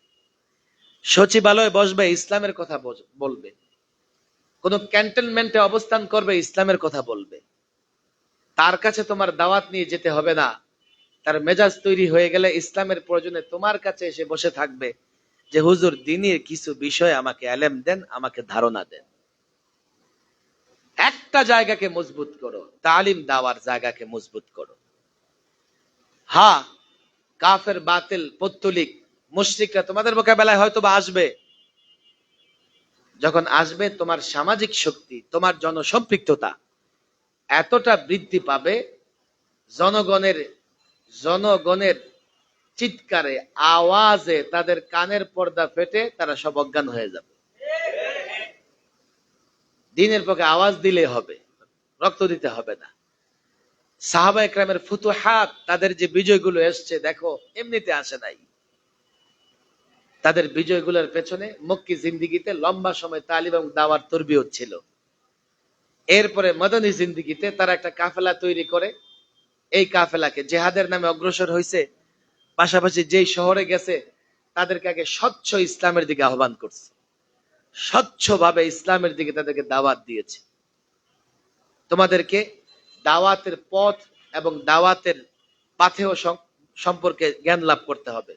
সচিবালয়ে বসবে ইসলামের কথা বলবে, কোন ক্যান্টনমেন্টে অবস্থান করবে ইসলামের কথা বলবে। তার কাছে তোমার দাওয়াত নিয়ে যেতে হবে না। তার মেজাজ তৈরি হয়ে গেলে ইসলামের প্রয়োজনে তোমার কাছে এসে বসে থাকবে যে হুজুর দ্বীনের কিছু বিষয় আমাকে ইলম দেন, আমাকে ধারণা দেন। একটা জায়গাকে মজবুত করো, তালিম দাওয়ার জায়গাকে মজবুত করো। হ্যাঁ, কাফের, বাতিল, পৌত্তলিক, মুশরিকরা তোমাদের মোকাবেলায় হয়তো বা আসবে। যখন আসবে তোমার সামাজিক শক্তি, তোমার জনসম্পৃক্ততা এতটা বৃদ্ধি পাবে, জনগণের চিৎকারে, আওয়াজে তাদের কানের পর্দা ফেটে তারা সব অজ্ঞান হয়ে যাবে। দ্বীনের পক্ষে আওয়াজ দিলে হবে, রক্ত দিতে হবে না। সাহাবা ইকরামের ফুতুহাত, তাদের যে বিজয়গুলো এসছে, দেখো এমনিতে আসে নাই। তাদের বিজয়গুলোর পেছনে মক্কি জিন্দিগিতে লম্বা সময় তালিম এবং দাওয়ার তরবিয়ত ছিল। এরপরে মদনী জিন্দিগিতে তারা একটা কাফেলা তৈরি করে, এই কাফেলাকে জেহাদের নামে অগ্রসর হয়েছে। পাশাপাশি যেই শহরে গেছে তাদেরকে আগে স্বচ্ছ ইসলামের দিকে আহ্বান করছে, স্বচ্ছভাবে ইসলামের দিকে তাদেরকে দাওয়াত দিয়েছে। তোমাদেরকে দাওয়াতের পথ এবং দাওয়াতের পাথেয় সম্পর্কে জ্ঞান লাভ করতে হবে।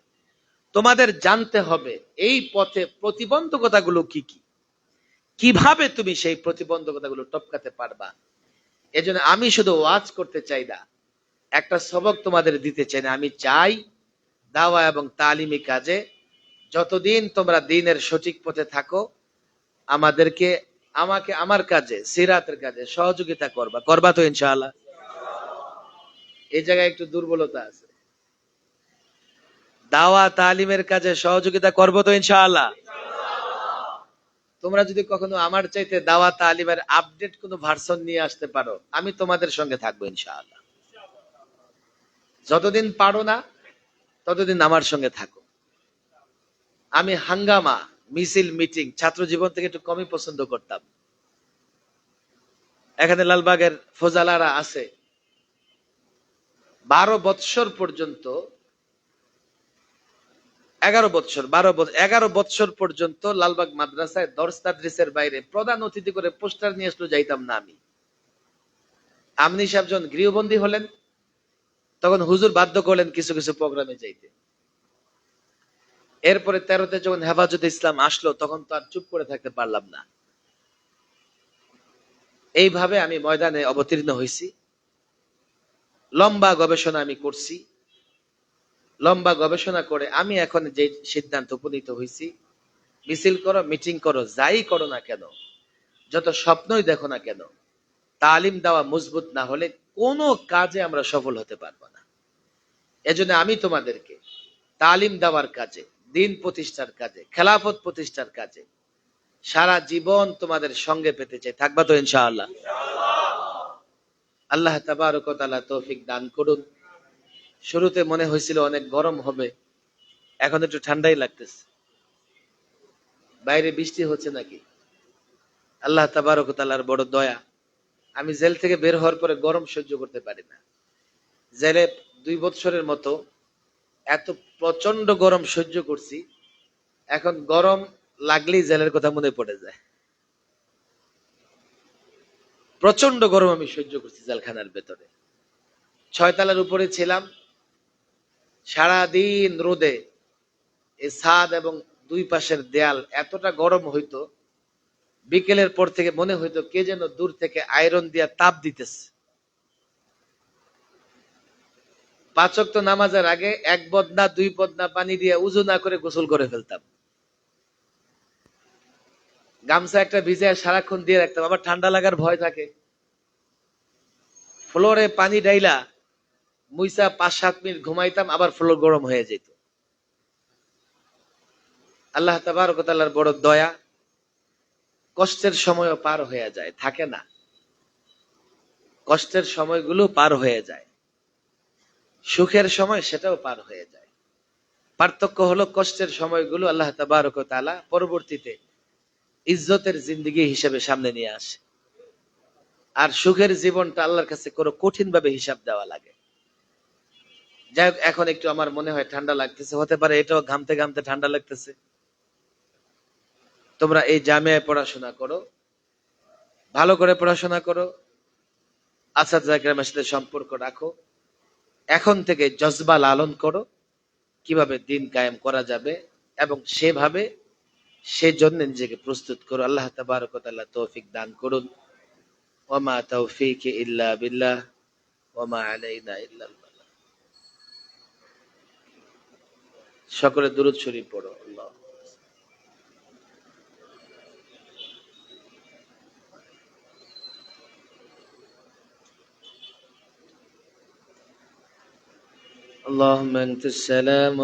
তোমাদের জানতে হবে এই পথে প্রতিবন্ধকতাগুলো কি কি, কিভাবে তুমি সেই প্রতিবন্ধকতাগুলো টপকাতে পারবা। এজন্য আমি শুধু ওয়াজ করতে চাই না, একটা সবক তোমাদের দিতে চাই না। আমি চাই দাওয়া এবং তালিমি কাজে যতদিন তোমরা দ্বীনের সঠিক পথে থাকো, আমাকে আমার কাজে, সিরাতের কাজে সহযোগিতা করবা তো ইনশাআল্লাহ। এই জায়গায় একটু দুর্বলতা আছে। দাওয়া তালিমের কাজে সহযোগিতা করবো তো ইনশাআল্লাহ। তোমরা যদি কখনো আমার চাইতে দাওয়া তালিমের আপডেট কোনো ভার্সন নিয়ে আসতে পারো, আমি তোমাদের সঙ্গে থাকবো ইনশাআল্লাহ। যতদিন পারো না ততদিন আমার সঙ্গে থাকো। আমি হাঙ্গামা, মিছিল, মিটিং ছাত্র জীবন থেকে একটু কমই পছন্দ করতাম। এখানে লালবাগের ফোজালারা আছে, 12 বৎসর পর্যন্ত, 11 বৎসর পর্যন্ত লালবাগ মাদ্রাসায় দরস তাদরিসের বাইরে প্রধান অতিথি করে পোস্টার নিয়ে আসলে যাইতাম না আমি। আমনি সাহেব যখন গৃহবন্দী হলেন তখন হুজুর বাধ্য করলেন কিছু কিছু প্রোগ্রামে যাইতে। এরপরে 13তে যখন হেফাজতে ইসলাম আসলো তখন তো আর চুপ করে থাকতে পারলাম না। এইভাবে আমি ময়দানে অবতীর্ণ হয়েছি, লম্বা গবেষণা আমি করছি। লম্বা গবেষণা করে আমি এখন যে সিদ্ধান্ত উপনীত হয়েছি, মিছিল করো, মিটিং করো, যাই করো না কেন, যত স্বপ্নই দেখো না কেন, তালিম দেওয়া মজবুত না হলে কোনো কাজে আমরা সফল হতে পারবো না। এজন্য আমি তোমাদেরকে তালিম দেওয়ার কাজে, দ্বীন প্রতিষ্ঠার কাজে, খেলাফত প্রতিষ্ঠার কাজে সারা জীবন তোমাদের সঙ্গে পেতে চাই। থাকবা তো ইনশাআল্লাহ? আল্লাহ তাবারক ওয়া তাআলা তৌফিক দান করুন। শুরুতে মনে হয়েছিল অনেক গরম হবে, এখন একটু ঠান্ডাই লাগতেছে। বাইরে বৃষ্টি হচ্ছে নাকি? আল্লাহ তাবারক ওয়া তাআলার বড় দয়া। আমি জেল থেকে বের হওয়ার পরে গরম সহ্য করতে পারি না। জেলে 2 বছরের মতো এত প্রচন্ড গরম সহ্য করছি, এখন গরম লাগলেই জেলের কথা মনে পড়ে যায়। প্রচন্ড গরম আমি সহ্য করছি জেলখানার ভেতরে। 6 তলার উপরে ছিলাম, সারাদিন রোদে এই ছাদ এবং 2 পাশের দেয়াল এতটা গরম হইতো, বিকেলের পর থেকে মনে হইতো কে যেন দূর থেকে আয়রন দিয়া তাপ দিতেছে। 5 ওয়াক্ত নামাজের আগে 1 বদনা 2 বদনা পানি দিয়ে উজু না করে গোসল করে ফেলতাম। গামছা একটা ভিজে সারাক্ষণ দিয়ে রাখতাম, আবার ঠান্ডা লাগার ভয় থাকে। ফ্লোরে পানি ডাইলা মুইসা 5-7 মিনিট ঘুমাইতাম, আবার ফ্লোর গরম হয়ে যেত। আল্লাহ তাবারক ওয়া তাআলার বড় দয়া, কষ্টের সময়ও পার হয়ে যায়, থাকে না? কষ্টের সময়গুলো পার হয়ে যায়, সুখের সময় সেটাও পার হয়ে যায়। পার্থক্য হলো কষ্টের সময়গুলো আল্লাহ তাবারক ওয়া তাআলা পরবর্তীতে ইজ্জতের জিন্দেগি হিসেবে সামনে নিয়ে আসে, আর সুখের জীবনটা আল্লাহর কাছে কোনো কঠিন ভাবে হিসাব দেওয়া লাগে। যাই হোক, এখন একটু আমার মনে হয় ঠান্ডা লাগতেছে, হতে পারে এটাও ঘামতে ঘামতে ঠান্ডা লাগতেছে। তোমরা এই জামিয়ায় পড়াশোনা করো, ভালো করে পড়াশোনা করো, আসাদজায়ে কেরামের সাথে সম্পর্ক রাখো, এখন থেকে জজবা লালন করো কিভাবে দিন কায়েম করা যাবে, এবং সেভাবে সেজন্য নিজেকে প্রস্তুত করো। আল্লাহ তাবারক ওয়া তাআলা তৌফিক দান করুন। ওয়া মা তাওফীকি ইল্লা বিল্লাহ ওয়া মা আলাইনা ইল্লাল বালাগ। সকলে দুরূদ শরীফ পড়ো। আল্লাহ اللهم انت السلام